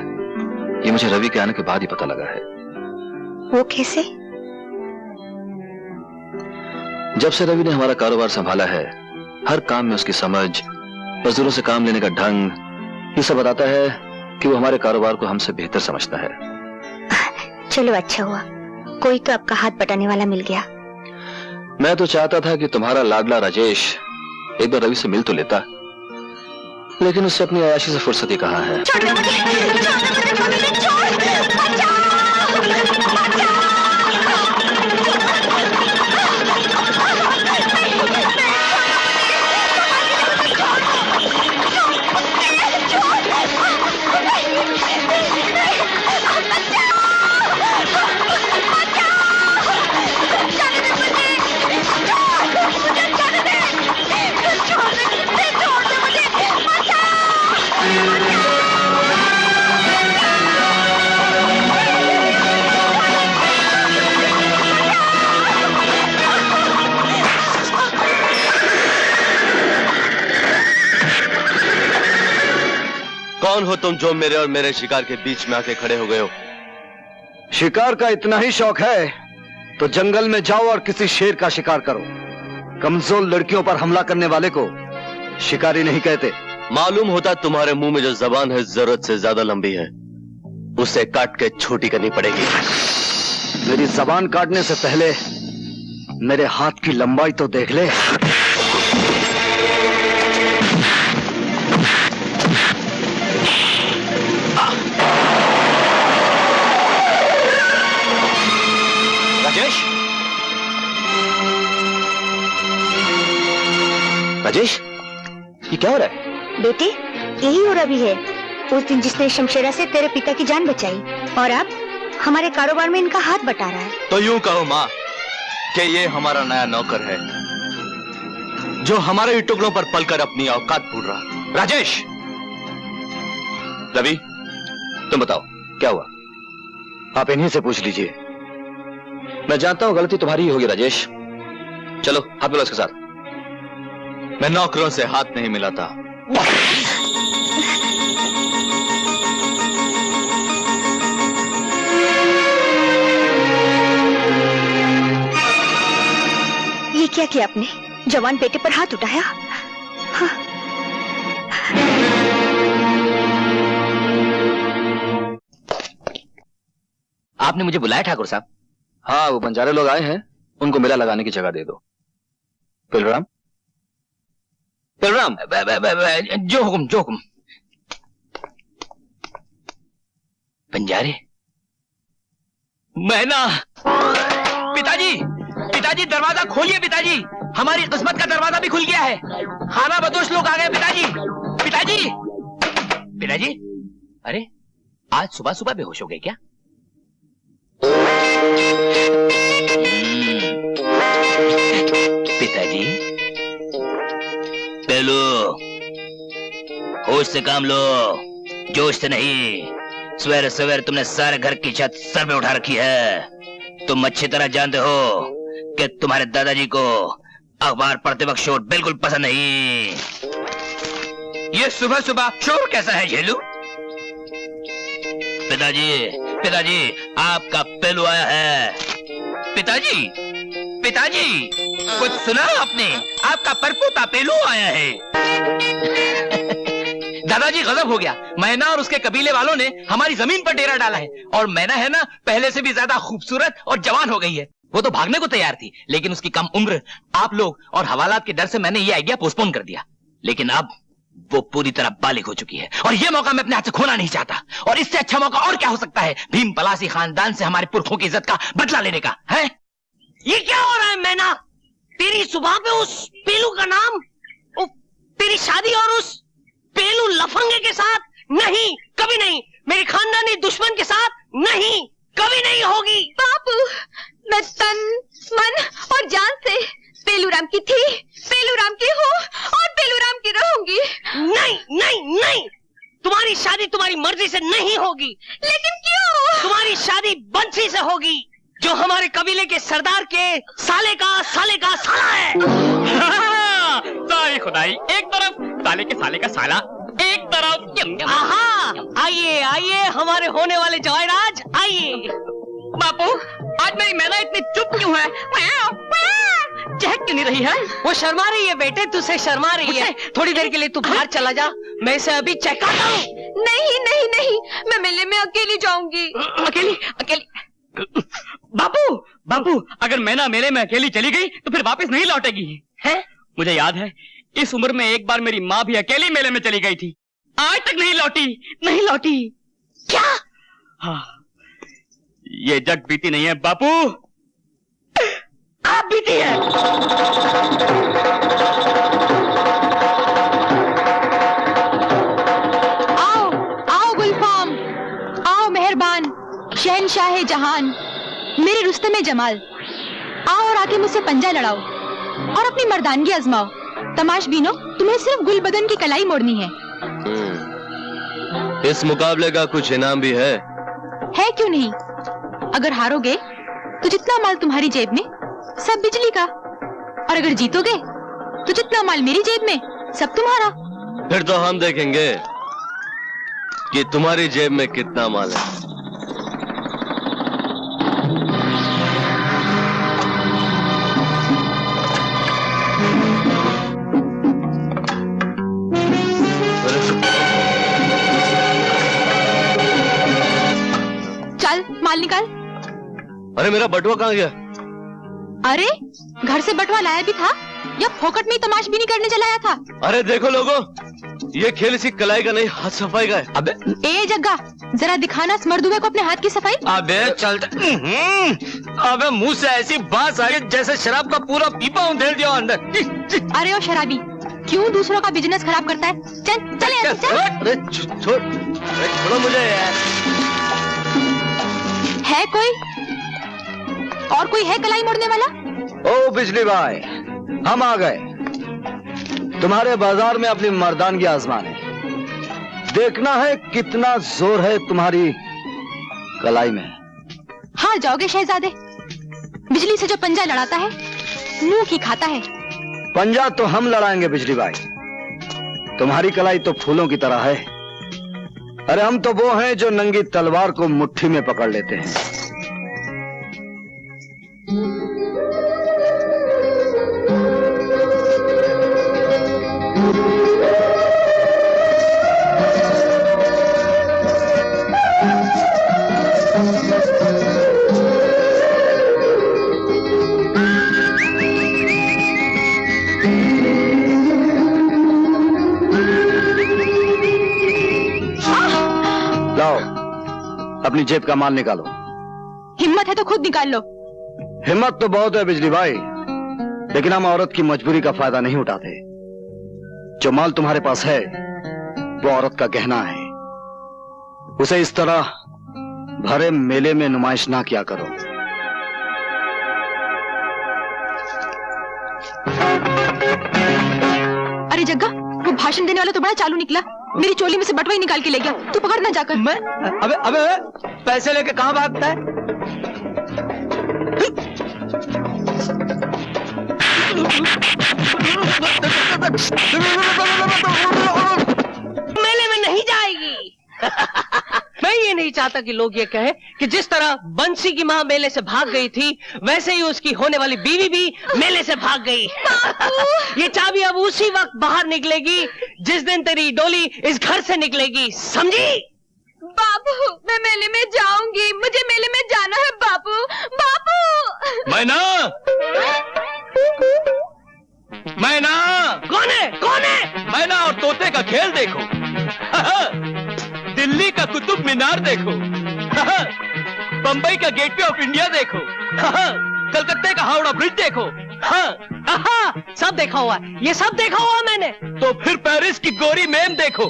ये मुझे रवि के आने के बाद ही पता लगा है। वो कैसे? जब से रवि ने हमारा कारोबार संभाला है, हर काम में उसकी समझ, मजदूरों से काम लेने का ढंग, ये सब बताता है कि वो हमारे कारोबार को हमसे बेहतर समझता है। चलो अच्छा हुआ, कोई तो आपका हाथ बटाने वाला मिल गया। मैं तो चाहता था कि तुम्हारा लाडला राजेश एक बार रवि से मिल तो लेता, लेकिन उससे अपनी अयाशी से फुर्सत ही कहाँ है। कौन हो तुम जो मेरे और मेरे शिकार के बीच में आके खड़े हो गए हो? शिकार का इतना ही शौक है तो जंगल में जाओ और किसी शेर का शिकार करो। कमजोर लड़कियों पर हमला करने वाले को शिकारी नहीं कहते। मालूम होता तुम्हारे मुंह में जो जबान है जरूरत से ज्यादा लंबी है, उसे काट के छोटी करनी पड़ेगी। मेरी जबान काटने से पहले मेरे हाथ की लंबाई तो देख ले। राजेश, राजेश, ये क्या हो रहा है? बेटे, यही हो रवि है, उस दिन जिसने शमशेरा से तेरे पिता की जान बचाई, और अब हमारे कारोबार में इनका हाथ बटा रहा है। तो यूं कहो माँ कि ये हमारा नया नौकर है जो हमारे टुकड़ों पर पलकर अपनी औकात भूल रहा। राजेश, रवि, तुम बताओ क्या हुआ? आप इन्हीं से पूछ लीजिए। मैं जानता हूं गलती तुम्हारी ही होगी राजेश। चलो हाथ मिलाओ इसके साथ। मैं नौकरों से हाथ नहीं मिलाता। ये क्या किया आपने? जवान बेटे पर हाथ उठाया? हाँ। आपने मुझे बुलाया ठाकुर साहब? हाँ, वो बंजारे लोग आए हैं, उनको मेला लगाने की जगह दे दो। पिलराम, पिलराम, जो हुक्म, जो हुक्म। बंजारे, मैं ना पिताजी, पिताजी दरवाजा खोलिए पिताजी, हमारी किस्मत का दरवाजा भी खुल गया है। खाना बदोश लोग आ गए पिताजी। पिताजी, पिताजी, अरे आज सुबह सुबह बेहोश हो गए क्या? पिताजी, पेलू, होश से काम लो, जोश से नहीं। सवेरे सवेरे तुमने सारे घर की छत सर पे उठा रखी है। तुम अच्छी तरह जानते हो कि तुम्हारे दादाजी को अखबार पढ़ते वक्त शोर बिल्कुल पसंद नहीं। ये सुबह सुबह शोर कैसा है झेलू? पिताजी, पिताजी, आपका पेलू आया है। पिताजी, पिताजी, कुछ सुना आपने? आपका परपोता पेलू आया है। दादाजी गजब हो गया। मैना और उसके कबीले वालों ने हमारी जमीन पर डेरा डाला है, और मैना है ना पहले से भी ज्यादा खूबसूरत और जवान हो गई है। वो तो भागने को तैयार थी, लेकिन उसकी कम उम्र, आप लोग और हवालात के डर से मैंने ये आइडिया पोस्टपोन कर दिया। लेकिन अब वो पूरी तरह बालिग हो चुकी है, और ये मौका मैं अपने हाथ से खोना नहीं चाहता। और इससे अच्छा मौका और क्या हो सकता है भीम पलासी खानदान से हमारे पुरखों की इज्जत का बदला लेने का है? ये क्या हो रहा है मैना? तेरी सुबह पे उस पेलू का नाम, तेरी शादी और उस पेलू लफंगे के साथ नहीं, कभी नहीं। मेरी खानदानी दुश्मन के साथ नहीं, कभी नहीं होगी। बापू, मैं तन, मन और जान से पेलूराम की थी, पेलूराम की हूँ और पेलूराम की रहूंगी। नहीं नहीं नहीं, तुम्हारी शादी तुम्हारी मर्जी से नहीं होगी। लेकिन क्यों? तुम्हारी शादी बंसी से होगी, जो हमारे कबीले के सरदार के साले का साला है। सारी खुदाई एक तरफ, साले के साले का साला एक तरफ। आहा, आइए आइए हमारे होने वाले जवाहराज, आइए। बापू, आज मेरी मैना इतनी चुप क्यों है? चहक क्यों नहीं रही है? वो शर्मा रही है बेटे, तुझसे शर्मा रही है। थोड़ी देर के लिए तू बाहर चला जा, मैं इसे अभी चेकाता हूँ। नहीं नहीं नहीं, मैं मेले में अकेली जाऊंगी। अकेली? अकेली? बापू, बापू, अगर मैना मेले में अकेली चली गई तो फिर वापस नहीं लौटेगी। है? मुझे याद है, इस उम्र में एक बार मेरी माँ भी अकेली मेले में चली गई थी, आज तक नहीं लौटी, नहीं लौटी। क्या? हाँ, ये जग बीती नहीं है बापू, आप बीती है। आओ आओ गुलफाम, आओ मेहरबान शहनशाह जहान, मेरे रुस्तमे जमाल, आओ और आके मुझसे पंजा लड़ाओ और अपनी मर्दानगी आजमाओ। तमाशबीनो, तुम्हें सिर्फ गुलबदन की कलाई मोड़नी है। इस मुकाबले का कुछ इनाम भी है क्यों नहीं? अगर हारोगे तो जितना माल तुम्हारी जेब में सब बिजली का, और अगर जीतोगे तो जितना माल मेरी जेब में सब तुम्हारा। फिर तो हम देखेंगे कि तुम्हारी जेब में कितना माल है। चल माल निकाल। अरे मेरा बटुआ कहाँ गया? अरे घर से बटुआ लाया भी था या फोकट में ही तमाशबीनी करने चलाया था? अरे देखो लोगों, ये खेल इसी कलाई का नहीं, हाथ सफाई का है। अबे ए जग्गा, जरा दिखाना इस मर्दुए को अपने हाथ की सफाई। अबे चल, अबे मुंह से ऐसी बात आ गई जैसे शराब का पूरा पीपा उधेड़ दिया अंदर। अरे ओ शराबी, क्यों दूसरों का बिजनेस खराब करता है? चल चल यहाँ से, चल। अरे छोड़, अरे छोड़ो मुझे यार। है कोई और कोई है कलाई मोड़ने वाला? ओ बिजली भाई, हम आ गए तुम्हारे बाजार में अपनी मर्दानगी आजमाने। देखना है कितना जोर है तुम्हारी कलाई में। हार जाओगे शहजादे, बिजली से जो पंजा लड़ाता है मुंह की खाता है। पंजा तो हम लड़ाएंगे बिजली भाई, तुम्हारी कलाई तो फूलों की तरह है। अरे हम तो वो हैं जो नंगी तलवार को मुट्ठी में पकड़ लेते हैं। लाओ, अपनी जेब का माल निकालो। हिम्मत है तो खुद निकाल लो। हिम्मत तो बहुत है बिजली भाई, लेकिन हम औरत की मजबूरी का फायदा नहीं उठाते। जो माल तुम्हारे पास है वो औरत का गहना है, उसे इस तरह भरे मेले में नुमाइश ना किया करो। अरे जग्गा, वो भाषण देने वाला तो बड़ा चालू निकला, मेरी चोली में से बटवा ही निकाल के ले गया। तू पकड़ ना जाकर। मैं अबे अबे पैसे लेके कहां भागता है? मेले में नहीं जाएगी। मैं ये नहीं चाहता कि लोग ये कहें कि जिस तरह बंसी की माँ मेले से भाग गई थी, वैसे ही उसकी होने वाली बीवी भी मेले से भाग गई। ये चाबी अब उसी वक्त बाहर निकलेगी जिस दिन तेरी डोली इस घर से निकलेगी, समझी? बाबू, मैं मेले में जाऊंगी, मुझे मेले में जाना है बाबू। बाबू मैना, मैना, कौन है? कौन है? मैना और तोते का खेल देखो। दिल्ली का कुतुब मीनार देखो। बंबई का गेटवे ऑफ इंडिया देखो। कलकत्ते का हावड़ा ब्रिज देखो। सब देखा हुआ है, ये सब देखा हुआ मैंने। तो फिर पेरिस की गोरी मैम देखो।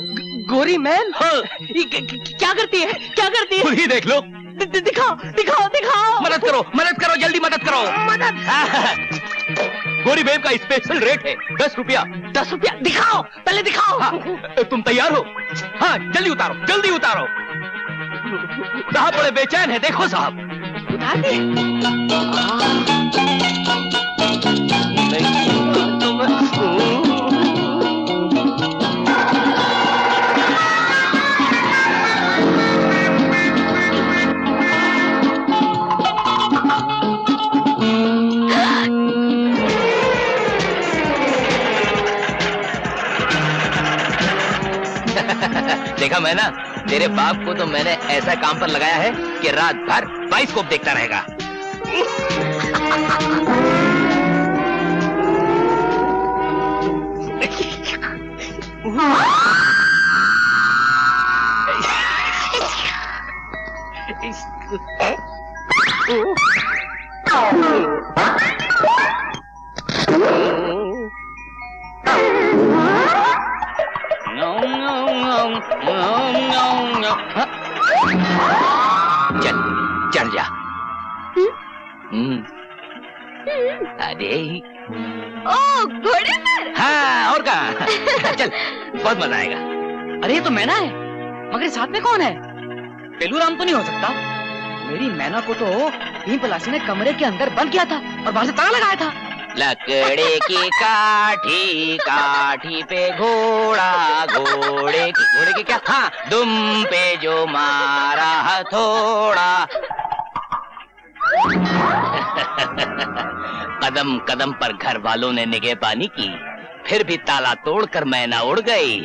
गोरी मैम? हाँ। क्या करती है? क्या करती है? खुद ही देख लो। दिखाओ दिखाओ दिखाओ। मदद करो, मदद करो, जल्दी मदद करो। मदद। गोरी मैम का स्पेशल रेट है 10 रुपया। 10 रुपया? दिखाओ, पहले दिखाओ। हाँ, तुम तैयार हो? हाँ, जल्दी उतारो, जल्दी उतारो। साहब बड़े बेचैन है, देखो साहब। उतार दे। देखा मैं ना, तेरे बाप को तो मैंने ऐसा काम पर लगाया है कि रात भर बाइस्कोप देखता रहेगा। चल चल जा। अरे ओ घोड़े पर? हाँ, और कहा। चल, बहुत मजा आएगा। अरे ये तो मैना है, मगर साथ में कौन है? पेलूराम तो नहीं हो सकता। मेरी मैना को तो भीम पलासी ने कमरे के अंदर बंद किया था और बाहर से ताला लगाया था। लकड़े की काठी, काठी पे घोड़ा, घोड़े की क्या? हाँ, दुम पे जो मारा हथौड़ा। कदम कदम पर घर वालों ने निगाह पानी की, फिर भी ताला तोड़कर मैना उड़ गई।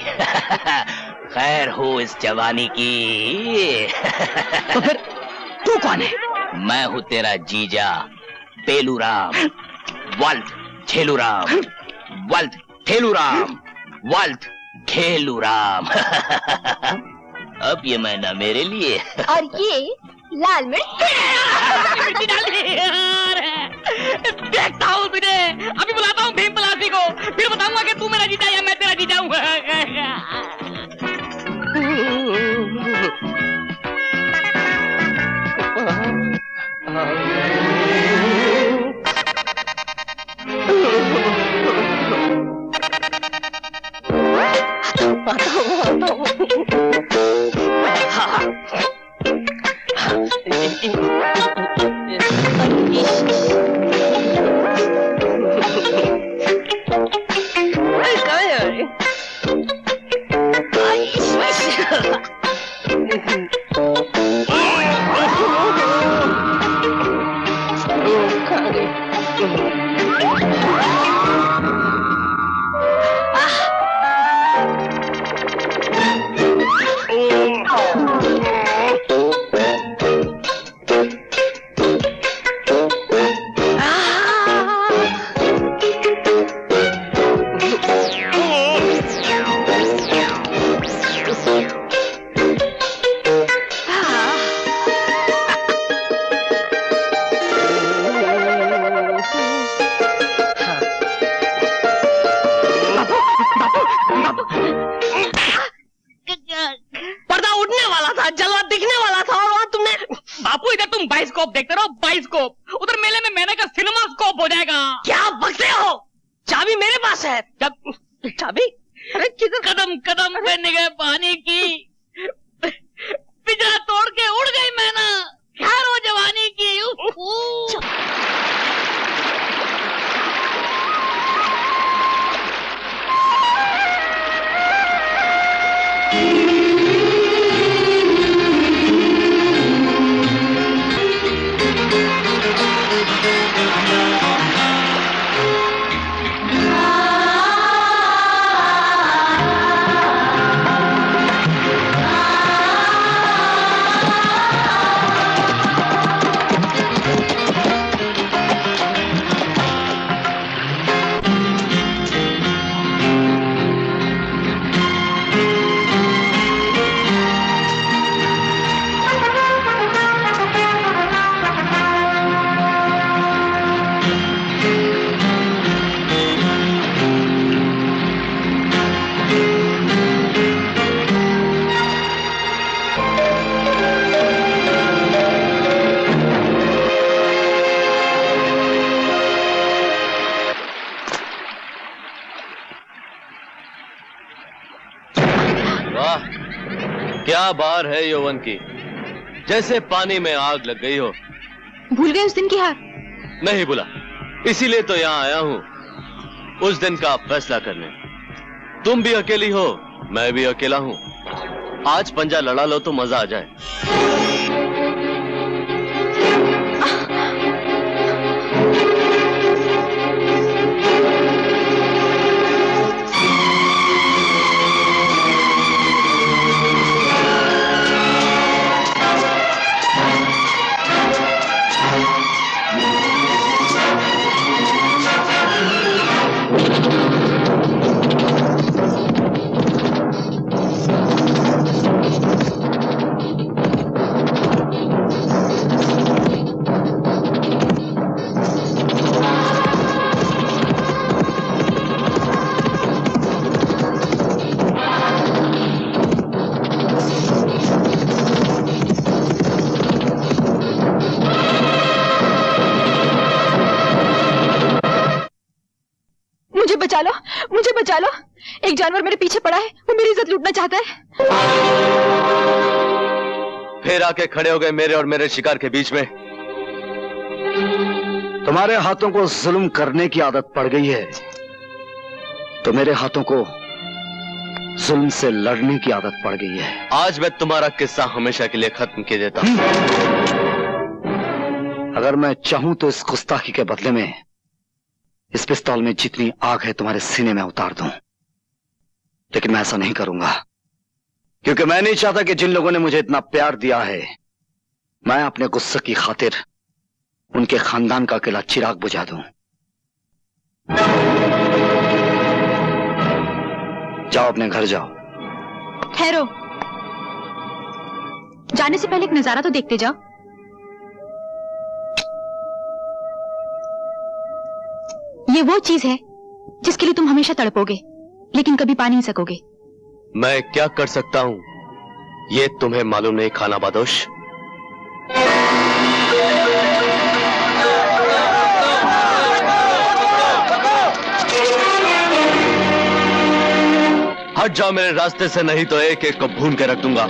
खैर हो इस जवानी की। तो फिर तू कौन है? मैं हूँ तेरा जीजा पेलूराम, वल्द ठेलूराम, वल्द ठेलूराम, वल्द खेलूराम। अब ये मैना मेरे लिए। और ये लाल मिर्च। देखता हूँ तुझे, अभी बुलाता हूँ भीम पलासी को, फिर बताऊंगा कि तू मेरा जीजा या मैं तेरा जीजा हूँ। चाबी मेरे पास है। चाबी? अरे किधर? कदम कदम पे निगाह पानी की, पिंजरा तोड़ के उड़ गई मैना, खैर वो जवानी की। क्या बार है यौवन की, जैसे पानी में आग लग गई हो। भूल गए उस दिन की हार? नहीं भूला, इसीलिए तो यहाँ आया हूँ उस दिन का फैसला करने। तुम भी अकेली हो, मैं भी अकेला हूँ। आज पंजा लड़ा लो तो मजा आ जाए। मुझे बचा लो। एक जानवर मेरे पीछे पड़ा है, वो मेरी इज्जत लूटना चाहता है। फिर आके खड़े हो गए मेरे और मेरे शिकार के बीच में। तुम्हारे हाथों को जुल्म करने की आदत पड़ गई है, तो मेरे हाथों को जुल्म से लड़ने की आदत पड़ गई है। आज मैं तुम्हारा किस्सा हमेशा के लिए खत्म कर देता हूं। अगर मैं चाहूं तो इस गुस्ताखी के बदले में इस पिस्तौल में जितनी आग है तुम्हारे सीने में उतार दूं, लेकिन मैं ऐसा नहीं करूंगा, क्योंकि मैं नहीं चाहता कि जिन लोगों ने मुझे इतना प्यार दिया है, मैं अपने गुस्से की खातिर उनके खानदान का अकेला चिराग बुझा दूं। जाओ, अपने घर जाओ। ठहरो, जाने से पहले एक नजारा तो देखते जाओ। ये वो चीज है जिसके लिए तुम हमेशा तड़पोगे, लेकिन कभी पा नहीं सकोगे। मैं क्या कर सकता हूं ये तुम्हें मालूम नहीं, खाना बादोश। हट जाओ मेरे रास्ते से, नहीं तो एक एक को भून के रख दूंगा।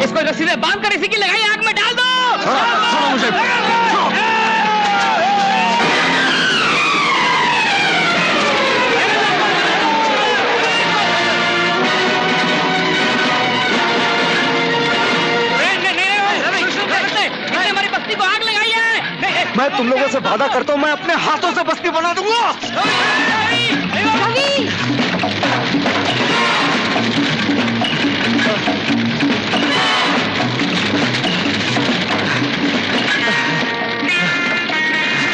इसको रस्सी में बांध कर इसी की लगाई आग में डाल दो। छोड़ो मुझे। हमारी बस्ती को आग लगाई है। मैं तुम लोगों से वादा करता हूं, मैं अपने हाथों से बस्ती बना दूंगा।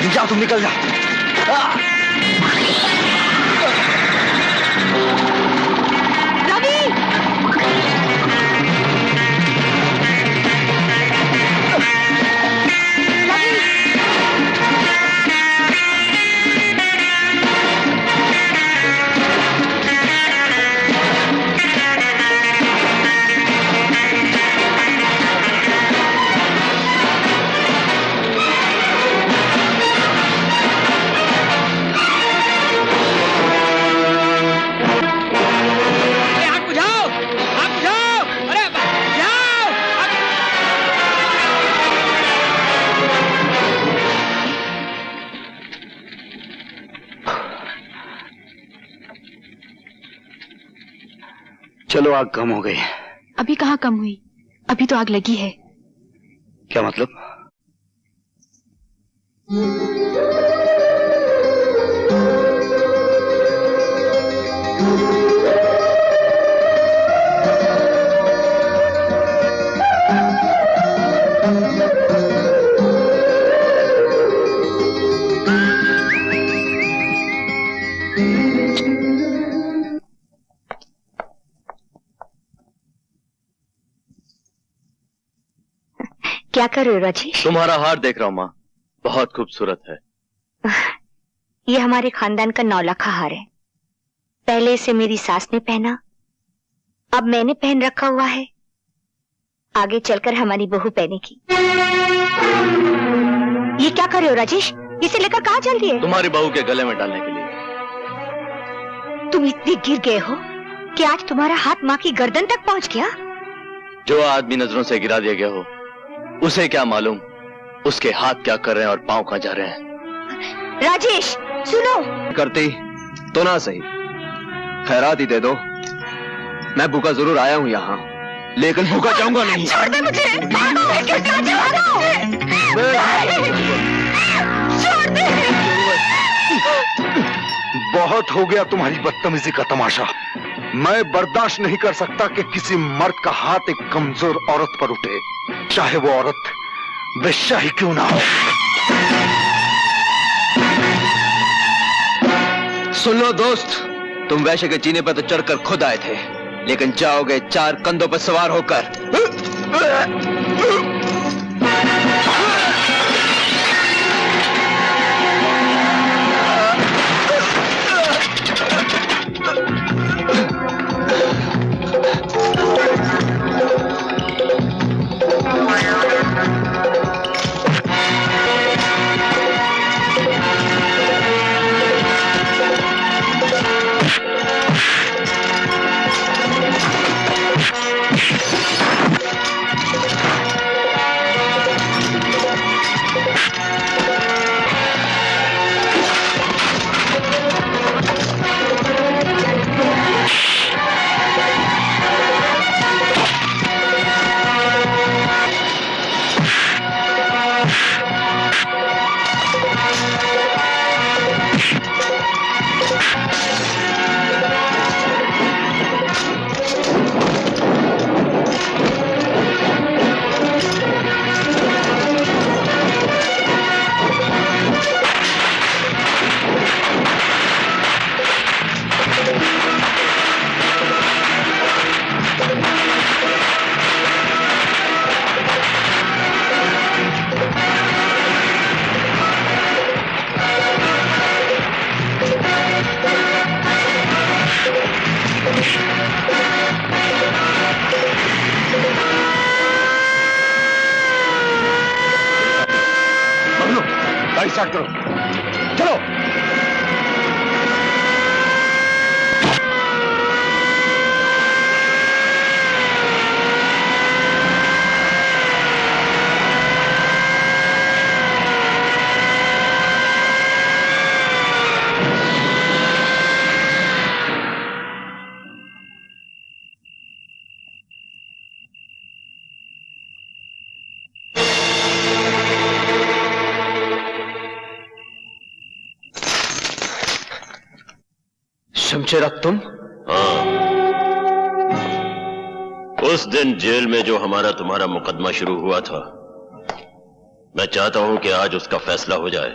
जा, तुम निकल जा। चलो आग कम हो गई। अभी कहाँ कम हुई, अभी तो आग लगी है। क्या मतलब? क्या कर रहे हो राजेश? तुम्हारा हार देख रहा हूँ माँ, बहुत खूबसूरत है। ये हमारे खानदान का 9 लाख हार है। पहले इसे मेरी सास ने पहना, अब मैंने पहन रखा हुआ है, आगे चलकर हमारी बहू पहनेगी। ये क्या कर रहे हो राजेश? इसे लेकर कहाँ चल दिए? तुम्हारी बहू के गले में डालने के लिए। तुम इतने गिर गए हो कि आज तुम्हारा हाथ माँ की गर्दन तक पहुँच गया। जो आदमी नजरों से गिरा दिया गया हो, उसे क्या मालूम उसके हाथ क्या कर रहे हैं और पांव कहाँ जा रहे हैं। राजेश सुनो। करती तो ना सही, खैरात ही दे दो। मैं भूखा जरूर आया हूँ यहाँ, लेकिन भूखा जाऊंगा नहीं। छोड़ दे मुझे। छोड़ दे। बहुत हो गया तुम्हारी बदतमीजी का तमाशा। मैं बर्दाश्त नहीं कर सकता कि किसी मर्द का हाथ एक कमजोर औरत पर उठे, चाहे वो औरत वेश्या ही क्यों ना हो। सुन लो दोस्त, तुम वैश्य के जीने पर तो चढ़कर खुद आए थे, लेकिन जाओगे 4 कंधों पर सवार होकर। गाड़ी स्टार्ट करो, चलो। शमशेरा तुम? हाँ, उस दिन जेल में जो हमारा तुम्हारा मुकदमा शुरू हुआ था, मैं चाहता हूं कि आज उसका फैसला हो जाए।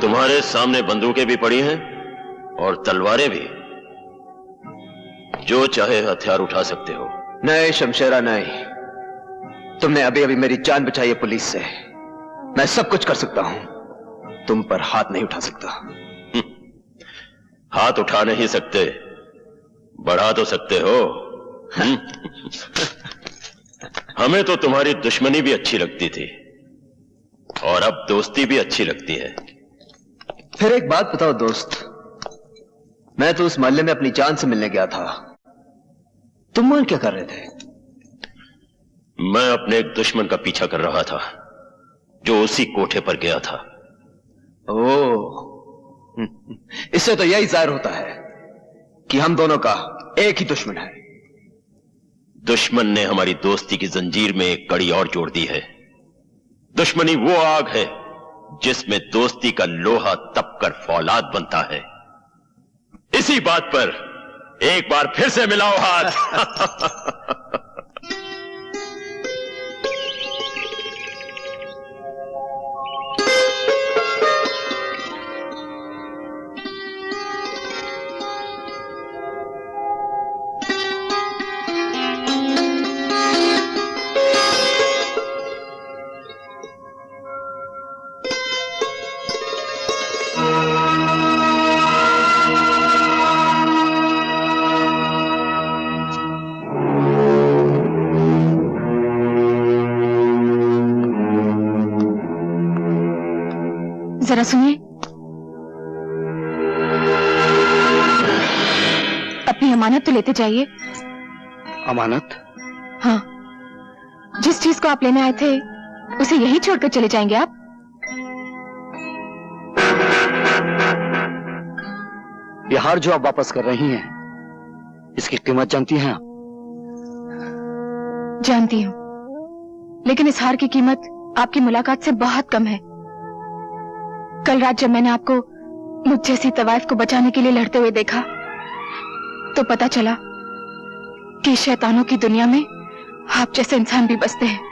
तुम्हारे सामने बंदूकें भी पड़ी हैं और तलवारें भी, जो चाहे हथियार उठा सकते हो। नहीं शमशेरा नहीं, तुमने अभी अभी मेरी जान बचाई है पुलिस से। मैं सब कुछ कर सकता हूं, तुम पर हाथ नहीं उठा सकता। हाथ उठा नहीं सकते, बढ़ा तो सकते हो। हमें तो तुम्हारी दुश्मनी भी अच्छी लगती थी और अब दोस्ती भी अच्छी लगती है। फिर एक बात बताओ दोस्त, मैं तो उस मोहल्ले में अपनी जान से मिलने गया था, तुम वहां क्या कर रहे थे? मैं अपने एक दुश्मन का पीछा कर रहा था जो उसी कोठे पर गया था। ओह, इससे तो यही जाहिर होता है कि हम दोनों का एक ही दुश्मन है। दुश्मन ने हमारी दोस्ती की जंजीर में एक कड़ी और जोड़ दी है। दुश्मनी वो आग है जिसमें दोस्ती का लोहा तपकर फौलाद बनता है। इसी बात पर एक बार फिर से मिलाओ हाथ। जरा सुनिए, अपनी अमानत तो लेते जाइए। अमानत? हाँ, जिस चीज को आप लेने आए थे उसे यही छोड़कर चले जाएंगे आप? ये हार जो आप वापस कर रही हैं, इसकी कीमत जानती हैं आप? जानती हूँ, लेकिन इस हार की कीमत आपकी मुलाकात से बहुत कम है। कल रात जब मैंने आपको मुझ जैसी तवाइफ को बचाने के लिए लड़ते हुए देखा तो पता चला कि शैतानों की दुनिया में आप जैसे इंसान भी बसते हैं।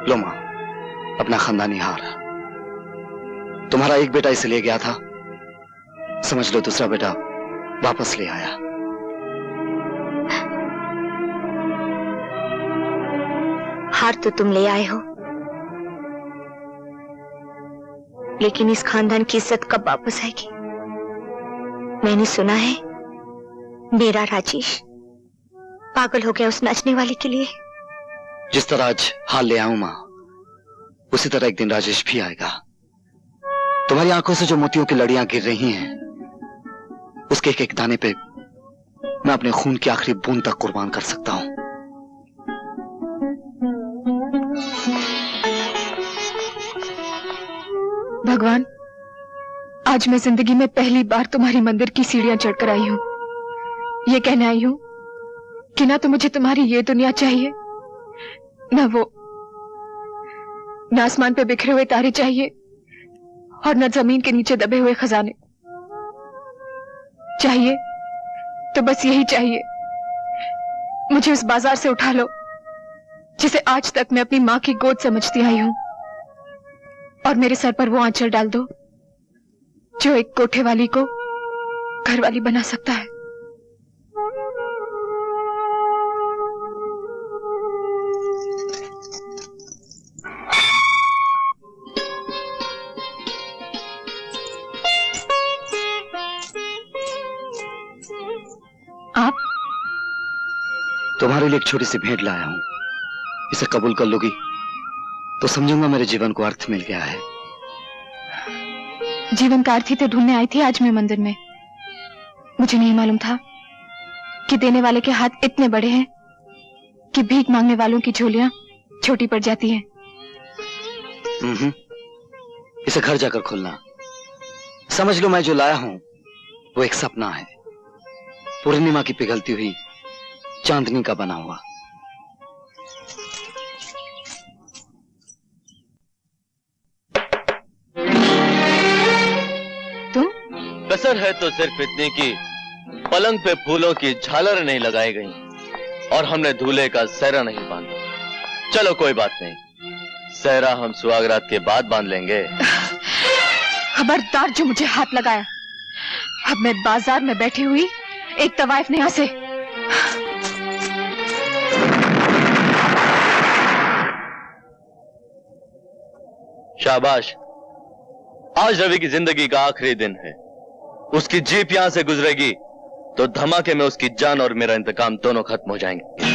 लो मां, अपना खानदानी हार। तुम्हारा एक बेटा इसे ले गया था, समझ लो दूसरा बेटा वापस ले आया। हार तो तुम ले आए हो, लेकिन इस खानदान की इज्जत कब वापस आएगी? मैंने सुना है मेरा राजेश पागल हो गया उस नाचने वाले के लिए। जिस तरह आज हाल ले आऊं मां, उसी तरह एक दिन राजेश भी आएगा। तुम्हारी आंखों से जो मोतियों की लड़ियां गिर रही हैं, उसके एक एक दाने पे मैं अपने खून की आखिरी बूंद तक कुर्बान कर सकता हूं। भगवान, आज मैं जिंदगी में पहली बार तुम्हारी मंदिर की सीढ़ियां चढ़कर आई हूं। ये कहने आई हूं कि ना तो मुझे तुम्हारी ये दुनिया चाहिए, न वो, न आसमान पे बिखरे हुए तारे चाहिए और न जमीन के नीचे दबे हुए खजाने। चाहिए तो बस यही चाहिए, मुझे उस बाजार से उठा लो जिसे आज तक मैं अपनी मां की गोद समझती आई हूं, और मेरे सर पर वो आंचल डाल दो जो एक कोठे वाली को घर वाली बना सकता है। आप? तुम्हारे लिए एक छोटी सी भेंट लाया हूं, इसे कबूल कर लोगी तो समझूंगा मेरे जीवन को अर्थ मिल गया है। जीवन का अर्थ ही तो ढूंढने आई थी आज मैं मंदिर में। मुझे नहीं मालूम था कि देने वाले के हाथ इतने बड़े हैं कि भीख मांगने वालों की झोलियां छोटी पड़ जाती हैं। इसे घर जाकर खोलना। समझ लो मैं जो लाया हूं वो एक सपना है, पूर्णिमा की पिघलती हुई चांदनी का बना हुआ। तुम? कसर है तो सिर्फ इतनी कि पलंग पे फूलों की झालर नहीं लगाई गई और हमने दूल्हे का सहरा नहीं बांधा। चलो कोई बात नहीं, सहरा हम सुहागरात के बाद बांध लेंगे। खबरदार जो मुझे हाथ लगाया। अब मैं बाजार में बैठी हुई एक तवाइफ नेहा से शाबाश, आज रवि की जिंदगी का आखिरी दिन है। उसकी जीप यहां से गुजरेगी तो धमाके में उसकी जान और मेरा इंतकाम दोनों खत्म हो जाएंगे।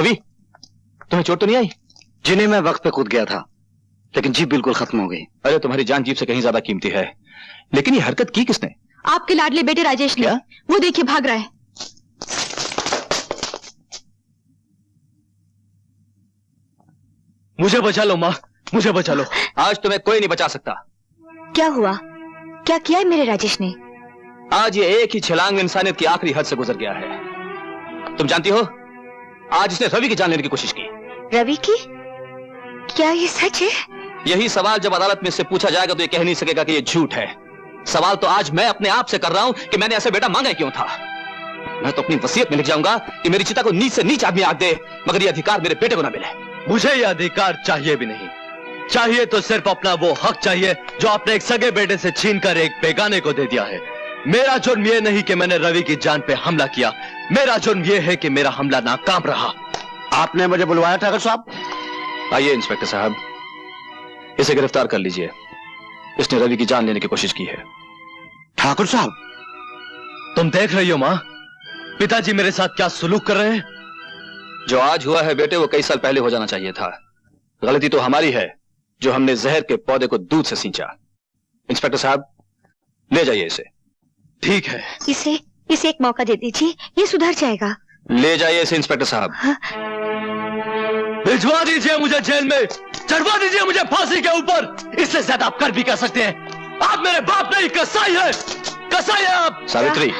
रवि, तुम्हें चोट तो नहीं आई? जिन्हें मैं वक्त पे कूद गया था, लेकिन जीप बिल्कुल खत्म हो गई। अरे तुम्हारी जान जीप से कहीं ज्यादा कीमती है। लेकिन ये हरकत की किसने? आपके लाडले बेटे राजेश ने। क्या? वो देखिए भाग रहा है। मुझे बचा लो माँ, मुझे बचा लो। आज तुम्हें कोई नहीं बचा सकता। क्या हुआ? क्या किया है मेरे राजेश ने? आज ये एक ही छलांग में इंसानियत की आखिरी हद से गुजर गया है। तुम जानती हो, आज इसने रवि की जान लेने की कोशिश की। रवि की? क्या ये सच है? यही सवाल जब अदालत में इससे पूछा जाएगा तो ये कह नहीं सकेगा कि ये झूठ है। सवाल तो आज मैं अपने आप से कर रहा हूं कि मैंने ऐसे बेटा मांगा क्यों था। मैं तो अपनी वसीयत में लिख जाऊंगा कि मेरी चिता को नीच से नीच आदमी आग दे, मगर ये अधिकार मेरे बेटे को ना मिले। मुझे ये अधिकार चाहिए भी नहीं। चाहिए तो सिर्फ अपना वो हक चाहिए जो आपने एक सगे बेटे से छीनकर एक बेगाने को दे दिया है। मेरा जुर्म ये नहीं कि मैंने रवि की जान पे हमला किया, मेरा जुर्म ये है कि मेरा हमला नाकाम रहा। आपने मुझे बुलवाया ठाकुर साहब? आइए इंस्पेक्टर साहब, इसे गिरफ्तार कर लीजिए। इसने रवि की जान लेने की कोशिश की है। ठाकुर साहब, तुम देख रही हो माँ, पिताजी मेरे साथ क्या सुलूक कर रहे हैं। जो आज हुआ है बेटे, वो कई साल पहले हो जाना चाहिए था। गलती तो हमारी है जो हमने जहर के पौधे को दूध से सींचा। इंस्पेक्टर साहब, ले जाइए इसे। ठीक है। इसे एक मौका दे दीजिए, ये सुधर जाएगा। ले जाइए इसे इंस्पेक्टर साहब। हाँ? भिजवा दीजिए मुझे जेल में, चढ़वा दीजिए मुझे फांसी के ऊपर। इससे ज्यादा आप कर भी कर सकते हैं। आप मेरे बाप नहीं, कसाई है, कसाई है आप। सावित्री,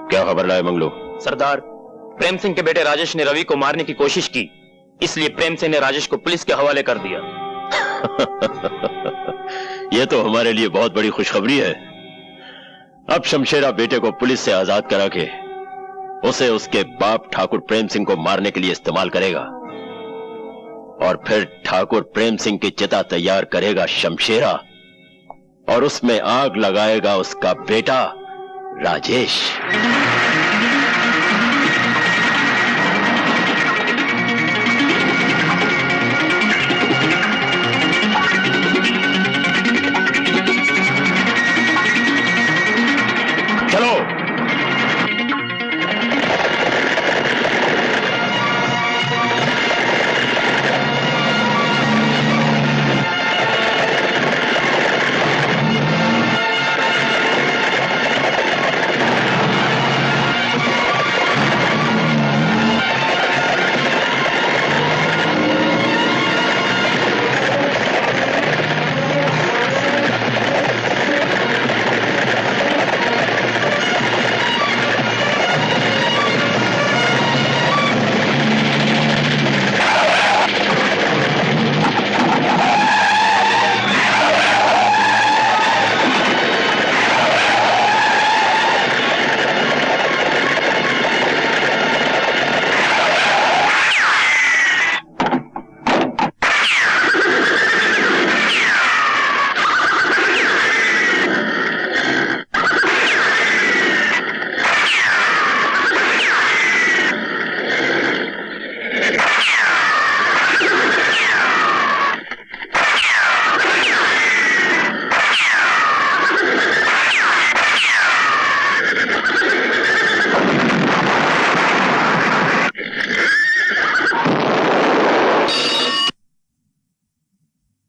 क्या खबर लाए मंगलू? सरदार, प्रेम सिंह के बेटे राजेश ने रवि को मारने की कोशिश की, इसलिए प्रेम सिंह ने राजेश को पुलिस के हवाले कर दिया। यह तो हमारे लिए बहुत बड़ी खुशखबरी है। अब शमशेरा बेटे को पुलिस से आजाद करा के उसे उसके बाप ठाकुर प्रेम सिंह को मारने के लिए इस्तेमाल करेगा, और फिर ठाकुर प्रेम सिंह की चिता तैयार करेगा शमशेरा, और उसमें आग लगाएगा उसका बेटा राजेश। चलो।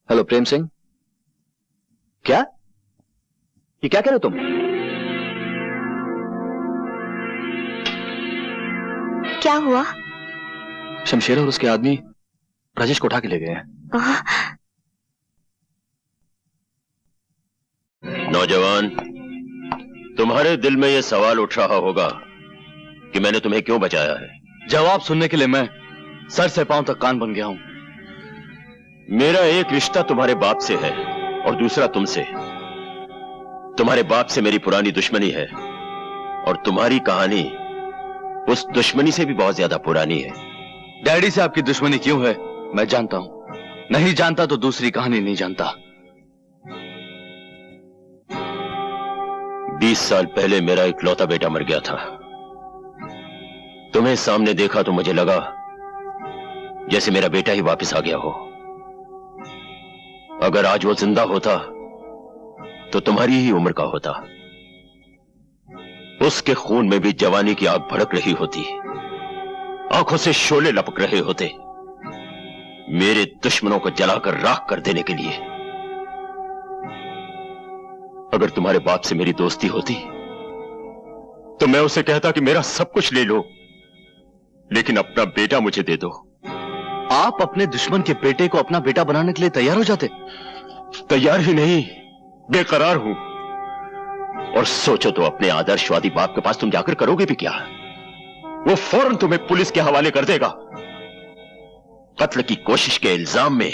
हेलो प्रेम सिंह, क्या ये क्या कह रहे हो तुम? क्या हुआ? शमशेरा और उसके आदमी राजेश को उठा के ले गए हैं। नौजवान, तुम्हारे दिल में यह सवाल उठ रहा होगा कि मैंने तुम्हें क्यों बचाया है। जवाब सुनने के लिए मैं सर से पांव तक कान बन गया हूं। मेरा एक रिश्ता तुम्हारे बाप से है और दूसरा तुमसे। तुम्हारे बाप से मेरी पुरानी दुश्मनी है, और तुम्हारी कहानी उस दुश्मनी से भी बहुत ज्यादा पुरानी है। डैडी से आपकी दुश्मनी क्यों है मैं जानता हूं, नहीं जानता तो दूसरी कहानी नहीं जानता। 20 साल पहले मेरा इकलौता बेटा मर गया था। तुम्हें सामने देखा तो मुझे लगा जैसे मेरा बेटा ही वापस आ गया हो। अगर आज वो जिंदा होता तो तुम्हारी ही उम्र का होता। उसके खून में भी जवानी की आग भड़क रही होती, आंखों से शोले लपक रहे होते, मेरे दुश्मनों को जलाकर राख कर देने के लिए। अगर तुम्हारे बाप से मेरी दोस्ती होती तो मैं उसे कहता कि मेरा सब कुछ ले लो, लेकिन अपना बेटा मुझे दे दो। आप अपने दुश्मन के बेटे को अपना बेटा बनाने के लिए तैयार हो जाते? तैयार ही नहीं, बेकरार हूं। और सोचो तो अपने आदर्शवादी बाप के पास तुम जाकर करोगे भी क्या? वो फौरन तुम्हें पुलिस के हवाले कर देगा। कत्ल की कोशिश के इल्जाम में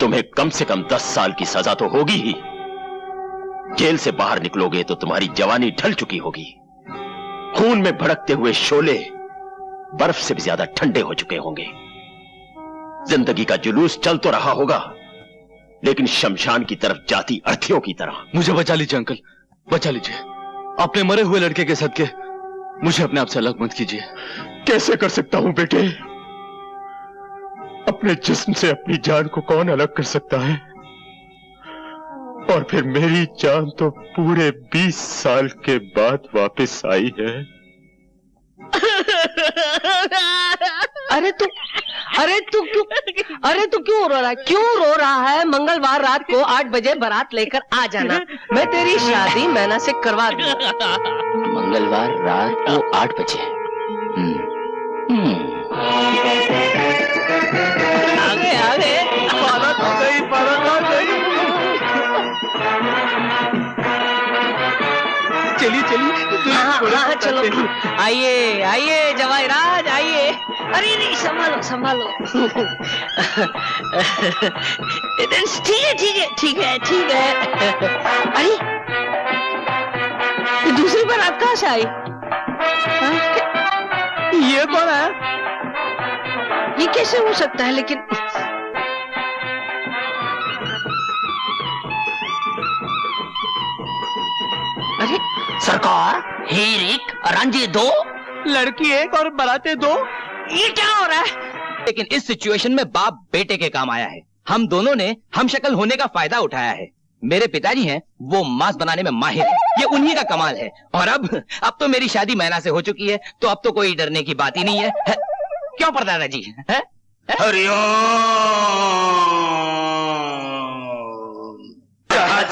तुम्हें कम से कम 10 साल की सजा तो होगी ही। जेल से बाहर निकलोगे तो तुम्हारी जवानी ढल चुकी होगी। खून में भड़कते हुए शोले बर्फ से भी ज्यादा ठंडे हो चुके होंगे। जिंदगी का जुलूस चल तो रहा होगा, लेकिन शमशान की तरफ जाती अर्थियों की तरह। मुझे बचा लीजिए अंकल, बचा लीजिए। अपने मरे हुए लड़के के सदके मुझे अपने आप से अलग मत कीजिए। कैसे कर सकता हूं बेटे? अपने जिस्म से अपनी जान को कौन अलग कर सकता है? और फिर मेरी जान तो पूरे 20 साल के बाद वापस आई है। अरे तू क्यों रो रहा है? क्यों रो रहा है? मंगलवार रात को 8 बजे बारात लेकर आ जाना, मैं तेरी शादी मैना से करवा दूंगा। मंगलवार रात को 8 बजे। आगे बारात आ गई, बारात आ गई। चलिए हाँ, चलो आइए जवाई राज आइए। अरे नहीं, संभालो ठीक है। अरे ये दूसरी बारात कहाँ से आई? ये कौन है? ये कैसे हो सकता है? लेकिन अरे सरकार, हीर एक रांझे 2, लड़की 1 और बारातें 2। ये क्या हो रहा है? लेकिन इस सिचुएशन में बाप बेटे के काम आया है। हम दोनों ने हम शक्ल होने का फायदा उठाया है। मेरे पिताजी हैं, वो मांस बनाने में माहिर है, ये उन्हीं का कमाल है। और अब तो मेरी शादी मैना से हो चुकी है, तो अब तो कोई डरने की बात ही नहीं है। क्यों परदादा जी? हरिओम। जहाँ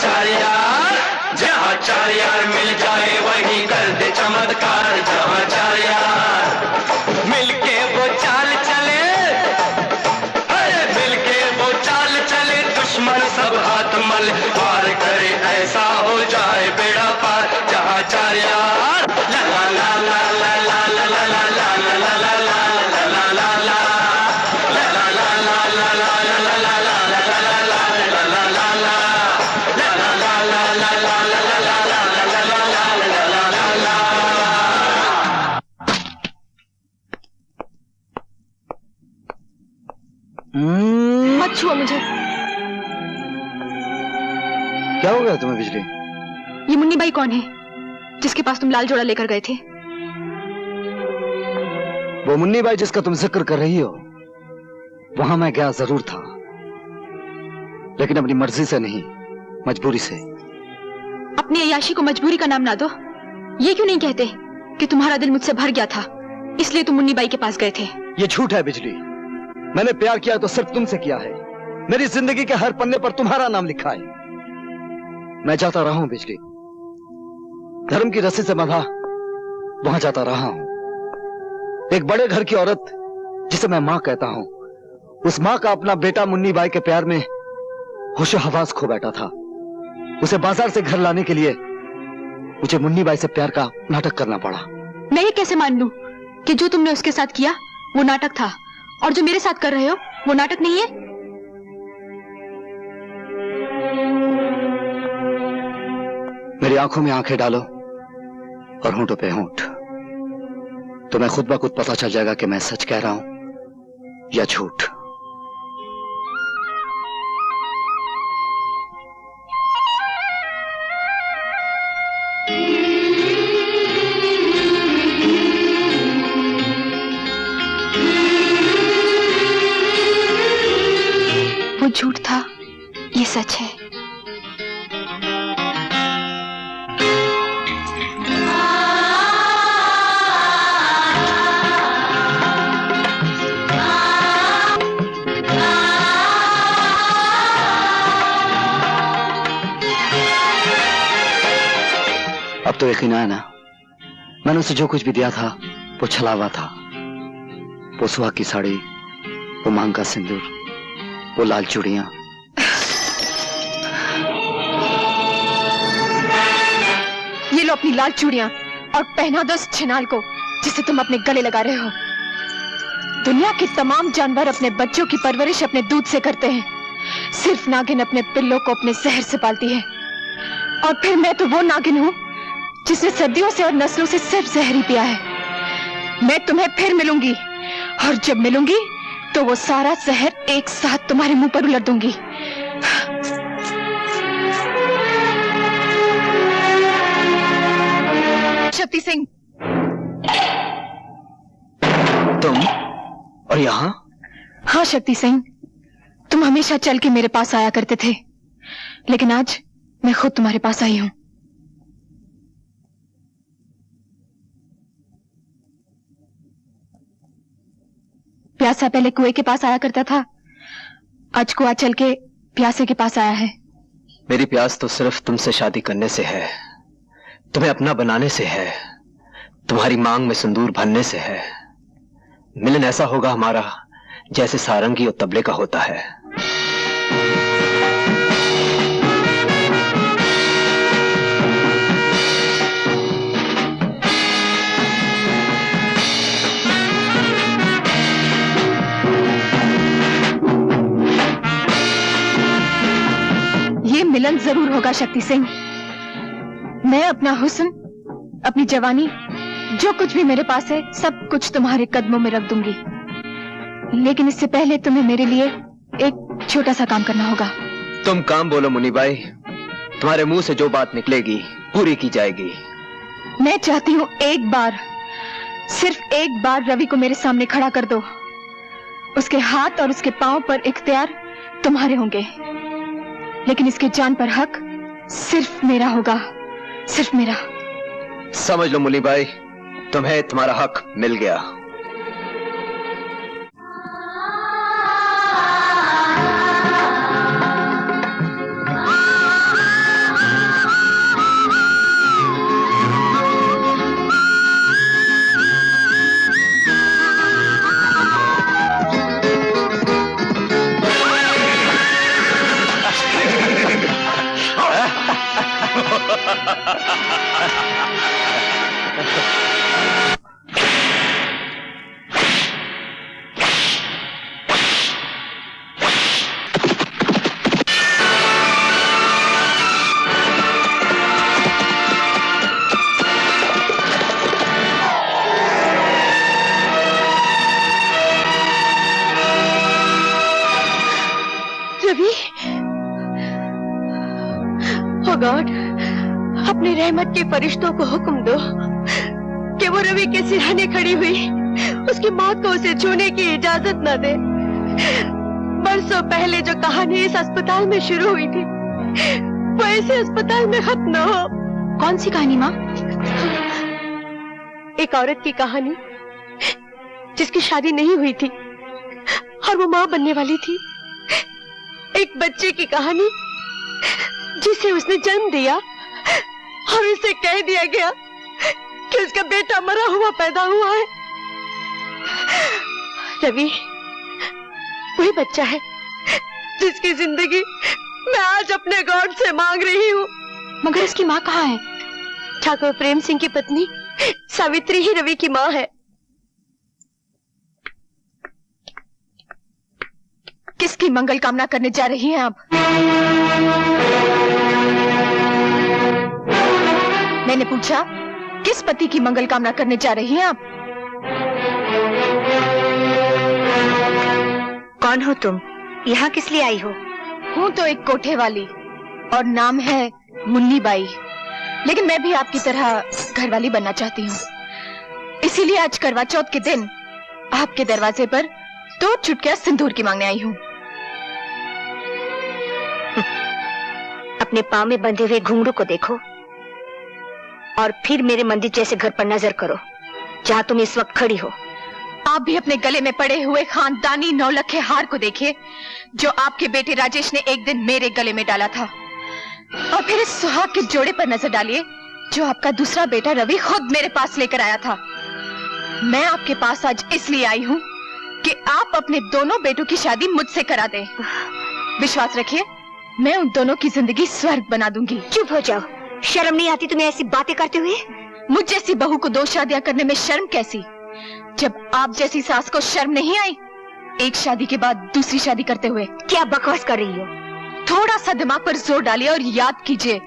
चार यार मिल जाए वही कर दे चमत्कार। जहाँ चार यार मिलके वो चाल चले, अरे मिलके वो चाल चले, दुश्मन सब हाथ मल पार करे, ऐसा हो जाए बेड़ा पार। जहाँ चार यार ला ला ला ला ला ला ला ला ला ला ला ला ला ला ला ला मत छुओ मुझे। क्या हो गया तुम्हें बिजली? ये मुन्नी बाई कौन है जिसके पास तुम लाल जोड़ा लेकर गए थे? वो मुन्नी बाई जिसका तुम जिक्र कर रही हो, वहां मैं गया जरूर था, लेकिन अपनी मर्जी से नहीं, मजबूरी से। अपनी अय्याशी को मजबूरी का नाम ना दो। ये क्यों नहीं कहते कि तुम्हारा दिल मुझसे भर गया था, इसलिए तुम मुन्नी बाई के पास गए थे? ये झूठ है बिजली। मैंने प्यार किया तो सिर्फ तुमसे किया है। मेरी जिंदगी के हर पन्ने पर तुम्हारा नाम लिखा है। मैं जाता रहा हूं बिजली, धर्म की रस्सी से बंधा वहां जाता रहा हूं। एक बड़े घर की औरत जिसे मैं मां कहता हूं, उस मां का अपना बेटा मुन्नी बाई के प्यार में होशो हवास खो बैठा था। उसे बाजार से घर लाने के लिए मुझे मुन्नी बाई से प्यार का नाटक करना पड़ा। मैं ये कैसे मान लूं कि जो तुमने उसके साथ किया वो नाटक था, और जो मेरे साथ कर रहे हो वो नाटक नहीं है? मेरी आंखों में आंखें डालो और होंठों पे होंठ, तो मैं खुद ब खुद पता चल जाएगा कि मैं सच कह रहा हूं या झूठ। सच है। अब तो यकीन आया ना, मैंने उसे जो कुछ भी दिया था वो छलावा था। वो सुहाग की साड़ी, वो मांग का सिंदूर, वो लाल चूड़ियां। ये लो अपनी लाल चूड़ियां और पहना दो उस छिनाल को जिसे तुम अपने गले लगा रहे हो। दुनिया के तमाम जानवर अपने बच्चों की परवरिश अपने दूध से करते हैं, सिर्फ नागिन अपने पिल्लों को अपने जहर से पालती है। और फिर मैं तो वो नागिन हूँ जिसने सदियों से और नस्लों से सिर्फ जहर ही पिया है। मैं तुम्हें फिर मिलूंगी और जब मिलूंगी तो वो सारा जहर एक साथ तुम्हारे मुंह पर उलट दूंगी। शक्ति सिंह, तुम और यहाँ? हाँ शक्ति सिंह, तुम हमेशा चल के मेरे पास आया करते थे, लेकिन आज मैं खुद तुम्हारे पास आई हूँ। प्यासा पहले कुएं के पास आया करता था, आज कुआं चल के प्यासे के पास आया है। मेरी प्यास तो सिर्फ तुमसे शादी करने से है, तुम्हें अपना बनाने से है, तुम्हारी मांग में सिंदूर भरने से है। मिलन ऐसा होगा हमारा जैसे सारंगी और तबले का होता है। ये मिलन जरूर होगा शक्ति सिंह। मैं अपना हुस्न, अपनी जवानी, जो कुछ भी मेरे पास है, सब कुछ तुम्हारे कदमों में रख दूंगी। लेकिन इससे पहले तुम्हें मेरे लिए एक छोटा सा काम करना होगा। तुम काम बोलो मुनीबाई, तुम्हारे मुंह से जो बात निकलेगी पूरी की जाएगी। मैं चाहती हूँ एक बार, सिर्फ एक बार रवि को मेरे सामने खड़ा कर दो। उसके हाथ और उसके पांव पर इख्तियार तुम्हारे होंगे, लेकिन इसके जान पर हक सिर्फ मेरा होगा, सिर्फ मेरा। समझ लो मुनीबाई, तुम्हें तुम्हारा हक मिल गया। रवि, ओ गॉड, अपने रहमत के फरिश्तों को हुक्म दो कि वो रवि के सिरहाने खड़ी हुई उसकी मौत को उसे छूने की इजाजत न दे। बरसों पहले जो कहानी इस अस्पताल में शुरू हुई थी, वो ऐसे अस्पताल में खत्म न हो। कौन सी कहानी माँ? एक औरत की कहानी जिसकी शादी नहीं हुई थी और वो माँ बनने वाली थी। एक बच्चे की कहानी जिसे उसने जन्म दिया और उसे कह दिया गया कि उसका बेटा मरा हुआ पैदा हुआ है। रवि वही बच्चा है जिसकी जिंदगी मैं आज अपने गॉड से मांग रही हूँ। मगर इसकी माँ कहाँ है? ठाकुर प्रेम सिंह की पत्नी सावित्री ही रवि की माँ है। किसकी मंगल कामना करने जा रही हैं आप? मैंने पूछा, किस पति की मंगल कामना करने जा रही हैं आप? कौन हो तुम? यहाँ किस लिए आई हो? हूँ तो एक कोठे वाली और नाम है मुन्नी बाई, लेकिन मैं भी आपकी तरह घरवाली बनना चाहती हूँ। इसीलिए आज करवा चौथ के दिन आपके दरवाजे पर 2 चुटकियां सिंदूर की मांगने आई हूँ। अपने पाँव में बंधे हुए घुंघरू को देखो और फिर मेरे मंदिर जैसे घर पर नजर करो जहाँ तुम इस वक्त खड़ी हो। आप भी अपने गले में पड़े हुए खानदानी नौलखे हार को देखिए जो आपके बेटे राजेश ने एक दिन मेरे गले में डाला था, और फिर इस सुहाग के जोड़े पर नजर डालिए जो आपका दूसरा बेटा रवि खुद मेरे पास लेकर आया था। मैं आपके पास आज इसलिए आई हूँ कि आप अपने दोनों बेटों की शादी मुझसे करा दें। विश्वास रखिए, मैं उन दोनों की जिंदगी स्वर्ग बना दूंगी। चुप हो जाओ, शर्म नहीं आती तुम्हें ऐसी बातें करते हुए? मुझ जैसी बहू को 2 शादियां करने में शर्म कैसी, जब आप जैसी सास को शर्म नहीं आई एक शादी के बाद दूसरी शादी करते हुए? क्या बकवास कर रही हो? थोड़ा सा दिमाग पर जोर डालिए और याद कीजिए,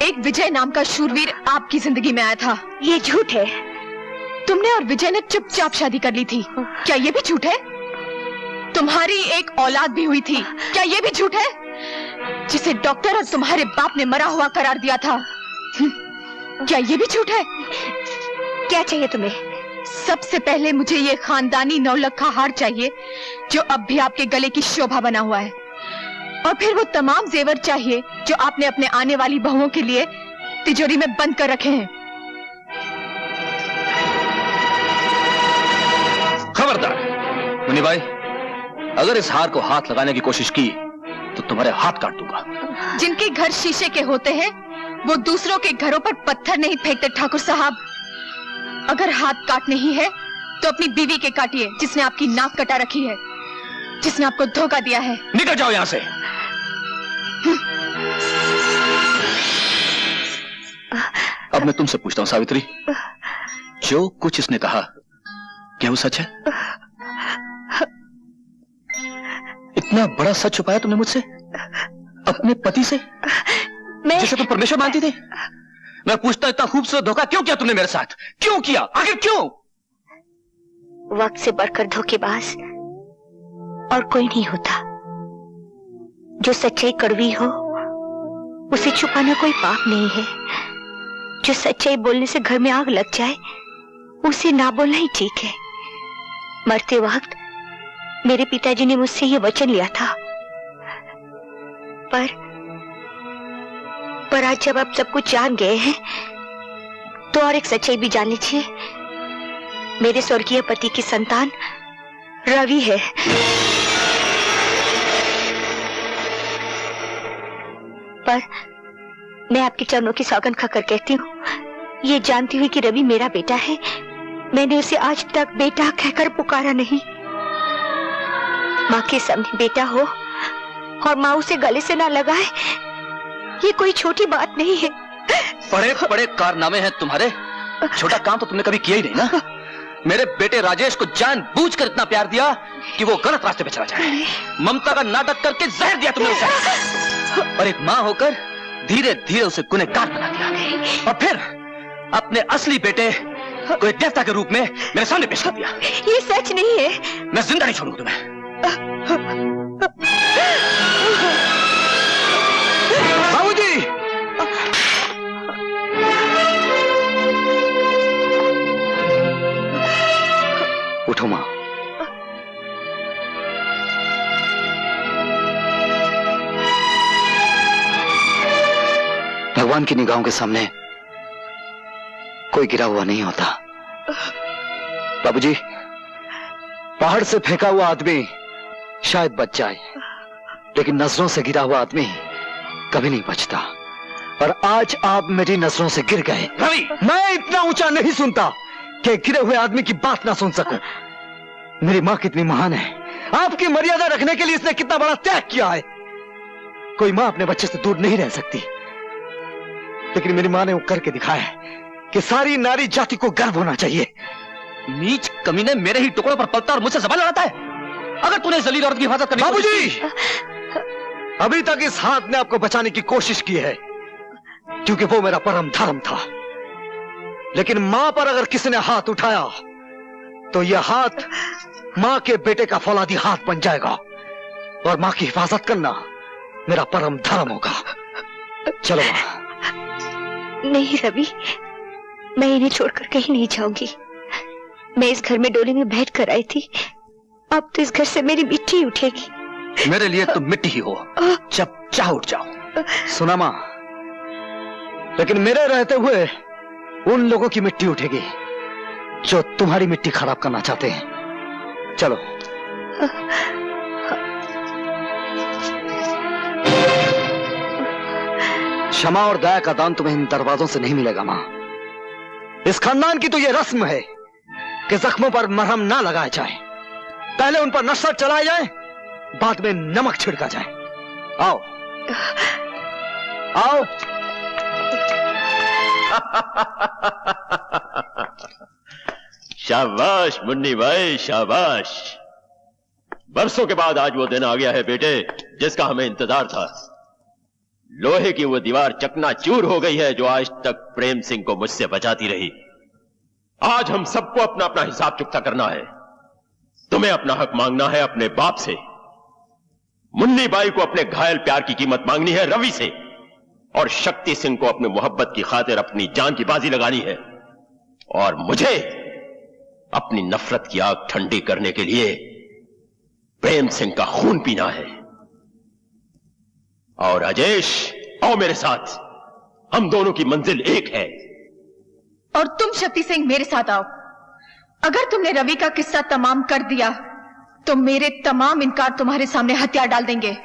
एक विजय नाम का शूरवीर आपकी जिंदगी में आया था। ये झूठ है। तुमने और विजय ने चुपचाप शादी कर ली थी, क्या ये भी झूठ है? तुम्हारी एक औलाद भी हुई थी, क्या ये भी झूठ है? जिसे डॉक्टर और तुम्हारे बाप ने मरा हुआ करार दिया था, क्या ये भी झूठ है? क्या चाहिए तुम्हें? सबसे पहले मुझे ये खानदानी नौलखा हार चाहिए जो अब भी आपके गले की शोभा बना हुआ है, और फिर वो तमाम जेवर चाहिए जो आपने अपने आने वाली बहुओं के लिए तिजोरी में बंद कर रखे हैं। खबरदार मुनि भाई, अगर इस हार को हाथ लगाने की कोशिश की तो तुम्हारे हाथ काट दूंगा। जिनके घर शीशे के होते हैं वो दूसरों के घरों पर पत्थर नहीं फेंकते ठाकुर साहब। अगर हाथ काटने ही है तो अपनी बीवी के काटिए जिसने आपकी नाक कटा रखी है, जिसने आपको धोखा दिया है। निकल जाओ यहाँ से। अब मैं तुमसे पूछता हूँ सावित्री, जो कुछ इसने कहा क्या वो सच है? इतना बड़ा सच छुपाया तुमने मुझसे, अपने पति से, जिसे तुम परमेश्वर मानती थी? मैं पूछता इतना खूबसूरत धोखा क्यों किया तुमने मेरे साथ? क्यों किया? आखिर क्यों? वक्त से बढ़कर धोखेबाज और कोई नहीं होता। जो सच्चाई कड़वी हो उसे छुपाना कोई पाप नहीं है। जो सच्चाई बोलने से घर में आग लग जाए उसे ना बोलना ही ठीक है। मरते वक्त मेरे पिताजी ने मुझसे ये वचन लिया था, पर आज जब आप सब कुछ जान गए हैं तो और एक सच्चाई भी जान लीजिए। मेरे स्वर्गीय पति की संतान रवि है। पर मैं आपके चरणों की सौगंध खाकर कहती हूँ, ये जानती हुई कि रवि मेरा बेटा है, मैंने उसे आज तक बेटा कहकर पुकारा नहीं। माँ के सामने बेटा हो और माँ उसे गले से ना लगाए, ये कोई छोटी बात नहीं है। बड़े बड़े कारनामे हैं तुम्हारे, छोटा काम तो तुमने कभी किया ही नहीं ना। मेरे बेटे राजेश को जानबूझकर इतना प्यार दिया कि वो गलत रास्ते पे चला जाए। ममता का नाटक करके जहर दिया तुमने उसे, और एक माँ होकर धीरे धीरे उसे गुनहगार बना दिया, और फिर अपने असली बेटे को एक देवता के रूप में मेरे सामने पेश कर दिया। ये सच नहीं है। मैं जिंदा नहीं छोड़ूंगा तुम्हें। बाबूजी! उठो मां। भगवान की निगाहों के सामने कोई गिरा हुआ नहीं होता। बाबूजी, पहाड़ से फेंका हुआ आदमी शायद बच जाए, लेकिन नजरों से गिरा हुआ आदमी कभी नहीं बचता। और आज आप मेरी नजरों से गिर गए। रवि! मैं इतना ऊंचा नहीं सुनता कि गिरे हुए आदमी की बात ना सुन सकूं। मेरी मां कितनी महान है, आपकी मर्यादा रखने के लिए इसने कितना बड़ा त्याग किया है। कोई मां अपने बच्चे से दूर नहीं रह सकती, लेकिन मेरी मां ने वो करके दिखाया है कि सारी नारी जाति को गर्व होना चाहिए। नीच कमीने मेरे ही टुकड़ों पर पलता और मुझसे जबान लड़ाता है। अगर तूने जलील औरत की हिफाजत करनी बाबूजी, अभी तक इस हाथ ने आपको बचाने की कोशिश की है क्योंकि वो मेरा परम धर्म था, लेकिन मां पर अगर किसी ने हाथ उठाया तो यह हाथ मां के बेटे का फौलादी हाथ बन जाएगा, और मां की हिफाजत करना मेरा परम धर्म होगा। चलो मां। नहीं रवि, मैं इन्हें छोड़कर कहीं नहीं जाऊंगी। मैं इस घर में डोली में बैठ कर आई थी, अब तो इस घर से मेरी मिट्टी उठेगी। मेरे लिए तुम मिट्टी ही हो, जब चाह उठ जाओ। सुना मां, लेकिन मेरे रहते हुए उन लोगों की मिट्टी उठेगी जो तुम्हारी मिट्टी खराब करना चाहते हैं। चलो। क्षमा और दया का दान तुम्हें इन दरवाजों से नहीं मिलेगा मां। इस खानदान की तो यह रस्म है कि जख्मों पर मरहम ना लगाया जाए, पहले उन पर नफरत चलाया जाए, बाद में नमक छिड़का जाए। आओ आओ। शाबाश मुन्नी भाई, शाबाश। बरसों के बाद आज वो दिन आ गया है बेटे जिसका हमें इंतजार था। लोहे की वो दीवार चकनाचूर हो गई है जो आज तक प्रेम सिंह को मुझसे बचाती रही। आज हम सबको अपना अपना हिसाब चुकता करना है। तुम्हें अपना हक मांगना है अपने बाप से, मुन्नी बाई को अपने घायल प्यार की कीमत मांगनी है रवि से, और शक्ति सिंह को अपनी मोहब्बत की खातिर अपनी जान की बाजी लगानी है, और मुझे अपनी नफरत की आग ठंडी करने के लिए प्रेम सिंह का खून पीना है। और राजेश, आओ मेरे साथ, हम दोनों की मंजिल एक है। और तुम शक्ति सिंह मेरे साथ आओ। अगर तुमने रवि का किस्सा तमाम कर दिया तो मेरे तमाम इनकार तुम्हारे सामने हथियार डाल देंगे।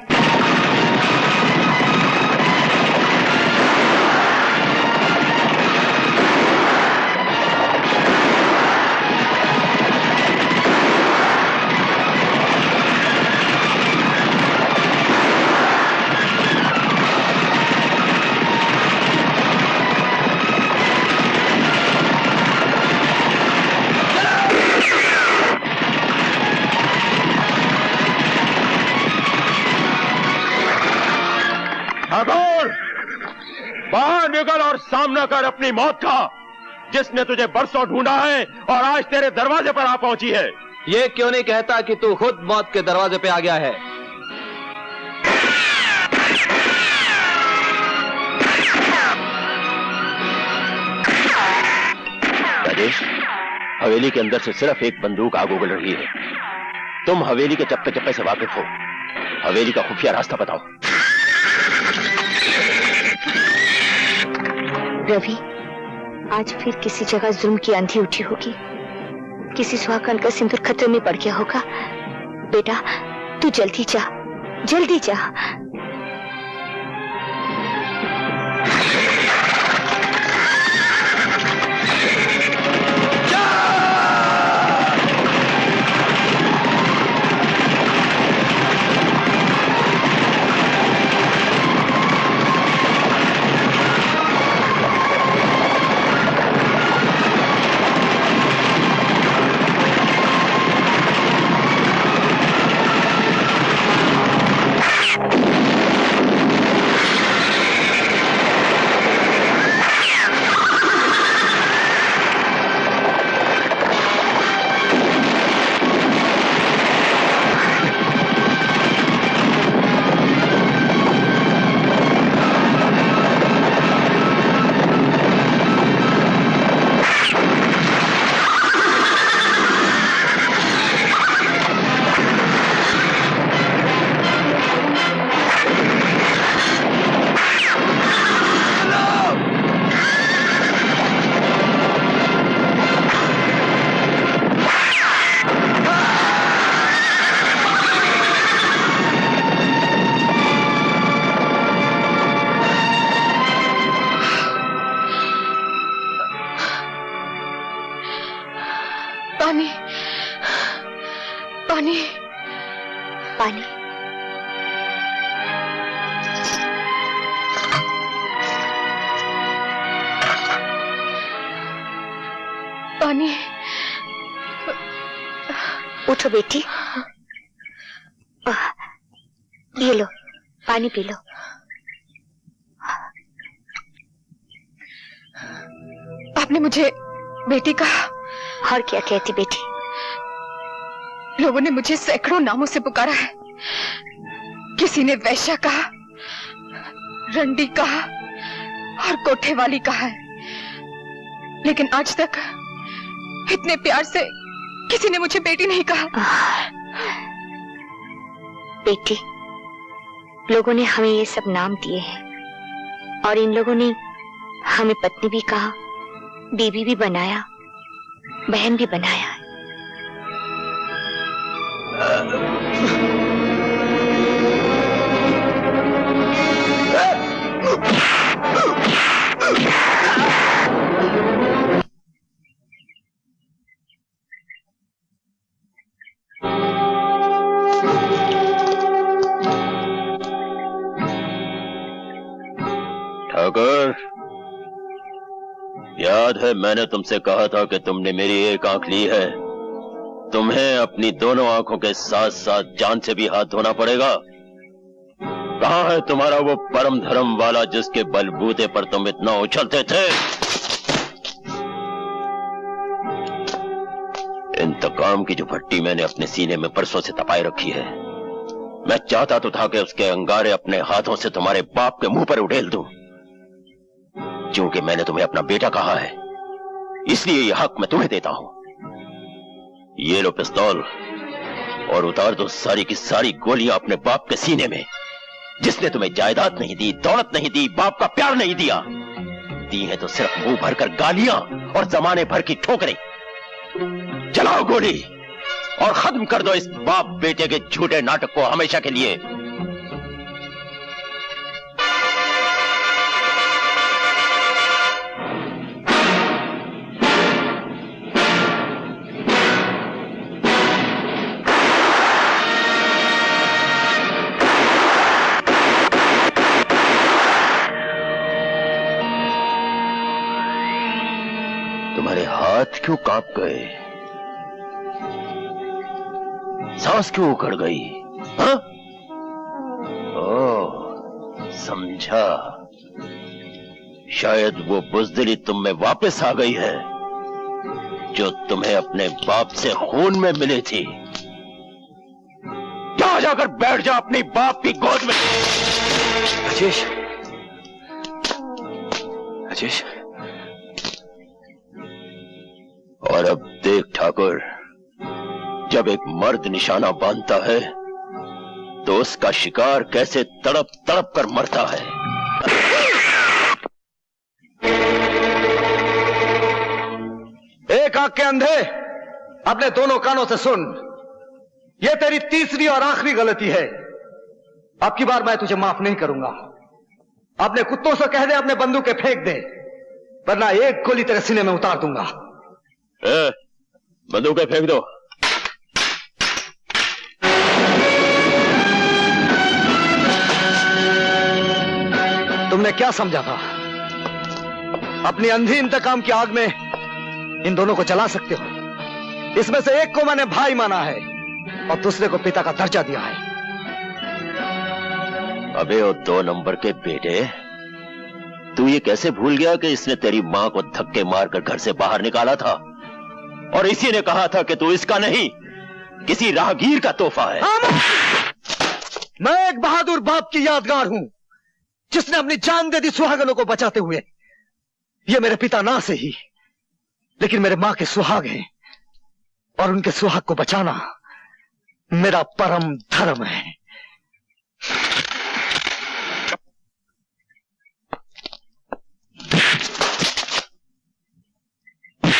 बाहर निकल और सामना कर अपनी मौत का, जिसने तुझे बरसों ढूंढा है और आज तेरे दरवाजे पर आ पहुंची है। ये क्यों नहीं कहता कि तू खुद मौत के दरवाजे पे आ गया है? राजेश, हवेली के अंदर से सिर्फ एक बंदूक आग उगल रही है। तुम हवेली के चप्पे चप्पे से वाकिफ हो, हवेली का खुफिया रास्ता बताओ। रवि, आज फिर किसी जगह जुल्म की आंधी उठी होगी, किसी सुहागन का सिंदूर खतरे में पड़ गया होगा। बेटा, तू जल्दी जा, जल्दी जा। पानी, पानी, पानी। पानी। उठो बेटी, ये लो, पानी पी लो। आपने मुझे बेटी कहा? और क्या कहती बेटी? लोगों ने मुझे सैकड़ों नामों से पुकारा है। किसी ने वैश्या कहा, रंडी कहा और कोठे वाली कहा है, लेकिन आज तक इतने प्यार से किसी ने मुझे बेटी नहीं कहा। बेटी, लोगों ने हमें ये सब नाम दिए हैं और इन लोगों ने हमें पत्नी भी कहा, बीवी भी बनाया, बहन भी बनाया। ठाकुर, याद है मैंने तुमसे कहा था कि तुमने मेरी एक आंख ली है, तुम्हें अपनी दोनों आंखों के साथ साथ जान से भी हाथ धोना पड़ेगा। कहां है तुम्हारा वो परम धर्म वाला जिसके बलबूते पर तुम इतना उछलते थे? इंतकाम की जो भट्टी मैंने अपने सीने में परसों से तपाए रखी है, मैं चाहता तो था कि उसके अंगारे अपने हाथों से तुम्हारे बाप के मुंह पर उड़ेल दूं। क्योंकि मैंने तुम्हें अपना बेटा कहा है, इसलिए यह हक मैं तुम्हें देता हूं। ये लो पिस्तौल और उतार दो सारी की सारी गोलियां अपने बाप के सीने में, जिसने तुम्हें जायदाद नहीं दी, दौलत नहीं दी, बाप का प्यार नहीं दिया, दी है तो सिर्फ मुंह भरकर गालियां और जमाने भर की ठोकरें। चलाओ गोली और खत्म कर दो इस बाप बेटे के झूठे नाटक को हमेशा के लिए। तुम्हारे हाथ क्यों कांप गए? सांस क्यों उखड़ गई? हाँ? ओह, समझा। शायद वो बुज़दिली तुम में वापस आ गई है जो तुम्हें अपने बाप से खून में मिली थी। जा जाकर बैठ जा अपनी बाप की गोद में। राजेश, राजेश। और अब देख ठाकुर, जब एक मर्द निशाना बांधता है तो उसका शिकार कैसे तड़प तड़प कर मरता है। एक आंख के अंधे, अपने दोनों कानों से सुन, यह तेरी तीसरी और आखिरी गलती है। अब की बार मैं तुझे माफ नहीं करूंगा। अपने कुत्तों से कह दे अपने बंदूकें फेंक दे, वरना एक गोली तेरे सीने में उतार दूंगा। बंदूकें फेंक दो। तुमने क्या समझा था? अपनी अंधी इंतकाम की आग में इन दोनों को जला सकते हो? इसमें से एक को मैंने भाई माना है और दूसरे को पिता का दर्जा दिया है। अबे वो 2 नंबर के बेटे, तू ये कैसे भूल गया कि इसने तेरी मां को धक्के मारकर घर से बाहर निकाला था और इसी ने कहा था कि तू इसका नहीं, किसी राहगीर का तोहफा है। मैं एक बहादुर बाप की यादगार हूं जिसने अपनी जान दे दी सुहागनों को बचाते हुए। ये मेरे पिता ना से ही, लेकिन मेरे मां के सुहाग हैं और उनके सुहाग को बचाना मेरा परम धर्म है।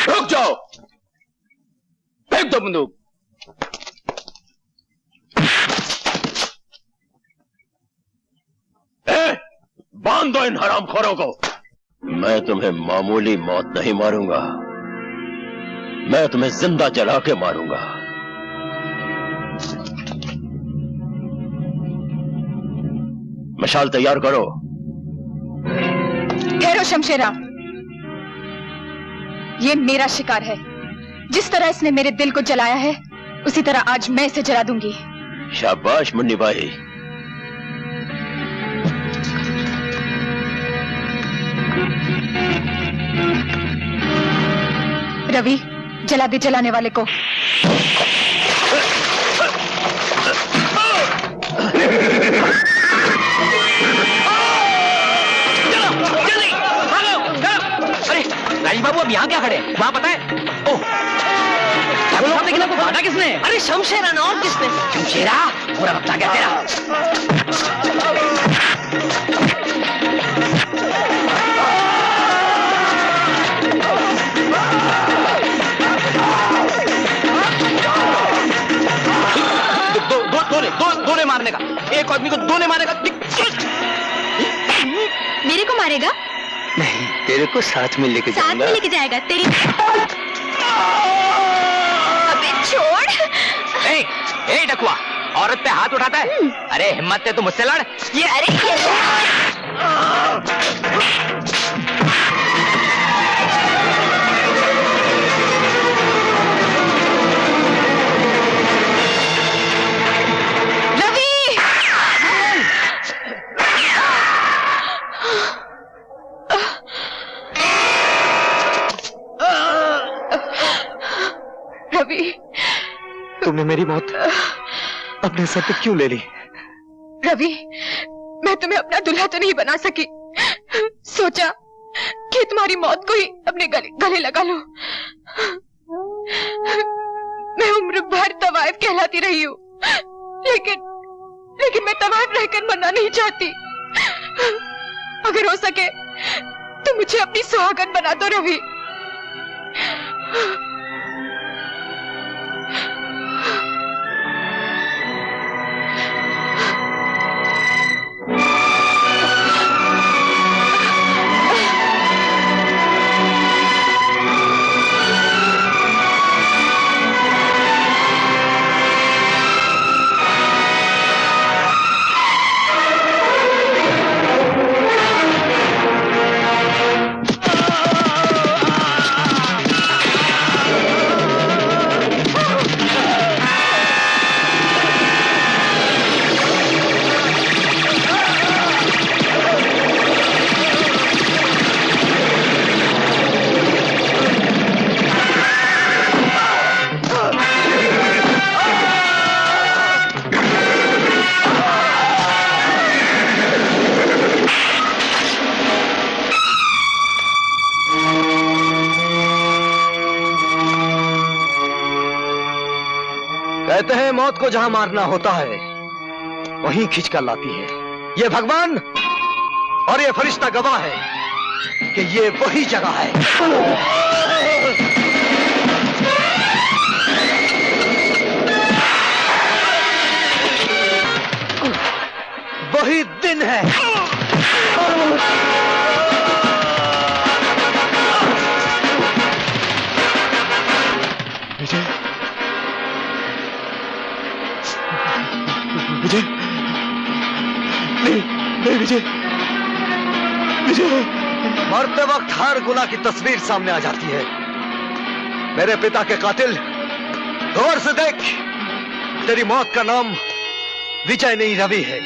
रुक जाओ, फेंक दो बंदूक। बांध दो इन हरामखोरों को। मैं तुम्हें मामूली मौत नहीं मारूंगा, मैं तुम्हें जिंदा जला के मारूंगा। मशाल तैयार करो। ठहरो शमशेरा, ये मेरा शिकार है। जिस तरह इसने मेरे दिल को जलाया है, उसी तरह आज मैं इसे जला दूंगी। शाबाश मुन्नी भाई। रवि, जला दे जलाने वाले को। अरे राजीव बाबू, अब यहाँ क्या खड़े हैं? वहां पता है? ओह, सामने किला को काटा किसने? अरे शमशेरा ना, और किसने? शमशेरा, पूरा बता गया तेरा। दोने मारने का, एक आदमी को दोने मारेगा। मेरे को मारेगा? नहीं, तेरे को साथ में लेके साथ जाऊंगा। में लेके जाएगा तेरी। अबे छोड़। ए डकुआ, औरत पे हाथ उठाता है? अरे हिम्मत है तो मुझसे लड़। ये अरे रवि, तुमने मेरी मौत अपने सर पे क्यों ले ली? रवि, मैं तुम्हें अपना दूल्हा तो नहीं बना सकी। सोचा कि तुम्हारी मौत को ही अपने गले लगा लो। मैं उम्र भर तवाइफ कहलाती रही हूँ, लेकिन मैं तवाइफ रहकर मरना नहीं चाहती। अगर हो सके तो मुझे अपनी सुहागन बना दो रवि। कहते हैं मौत को जहां मारना होता है वहीं खींच कर लाती है। ये भगवान और ये फरिश्ता गवाह है कि ये वही जगह है। वही दिन है। विजय, विजय, नहीं विजय, विजय। मरते वक्त हर गुनाह की तस्वीर सामने आ जाती है। मेरे पिता के कातिल, गौर से देख, तेरी मौत का नाम विजय नहीं रवि है।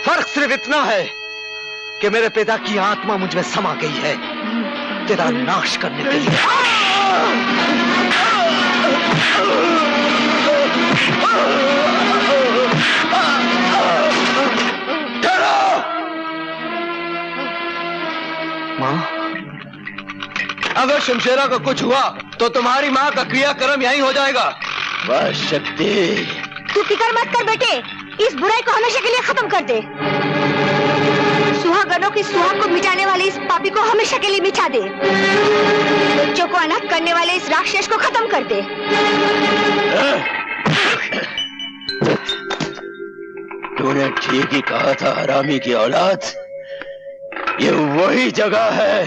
फर्क सिर्फ इतना है कि मेरे पिता की आत्मा मुझ में समा गई है तेरा नाश करने के लिए। माँ, अगर शमशेरा को कुछ हुआ तो तुम्हारी माँ का क्रियाक्रम यहीं हो जाएगा। वाह शक्ति, तू फिक्र मत कर बेटे, इस बुराई को हमेशा के लिए खत्म कर दे। सुहागनों की सुहाग को मिटाने वाले इस पापी को हमेशा के लिए मिटा दे। बच्चों को अनाथ करने वाले इस राक्षस को खत्म कर दे। तूने ठीक ही कहा था हरामी की औलाद, ये वही जगह है,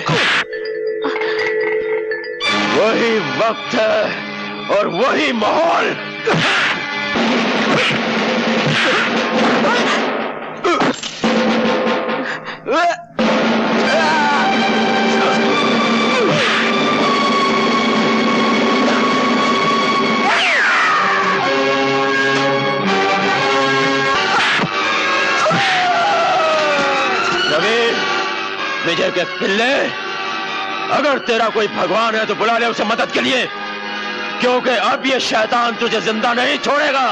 वही वक्त है और वही माहौल। विजय के पिल्ले, अगर तेरा कोई भगवान है तो बुला ले उसे मदद के लिए, क्योंकि अब ये शैतान तुझे जिंदा नहीं छोड़ेगा।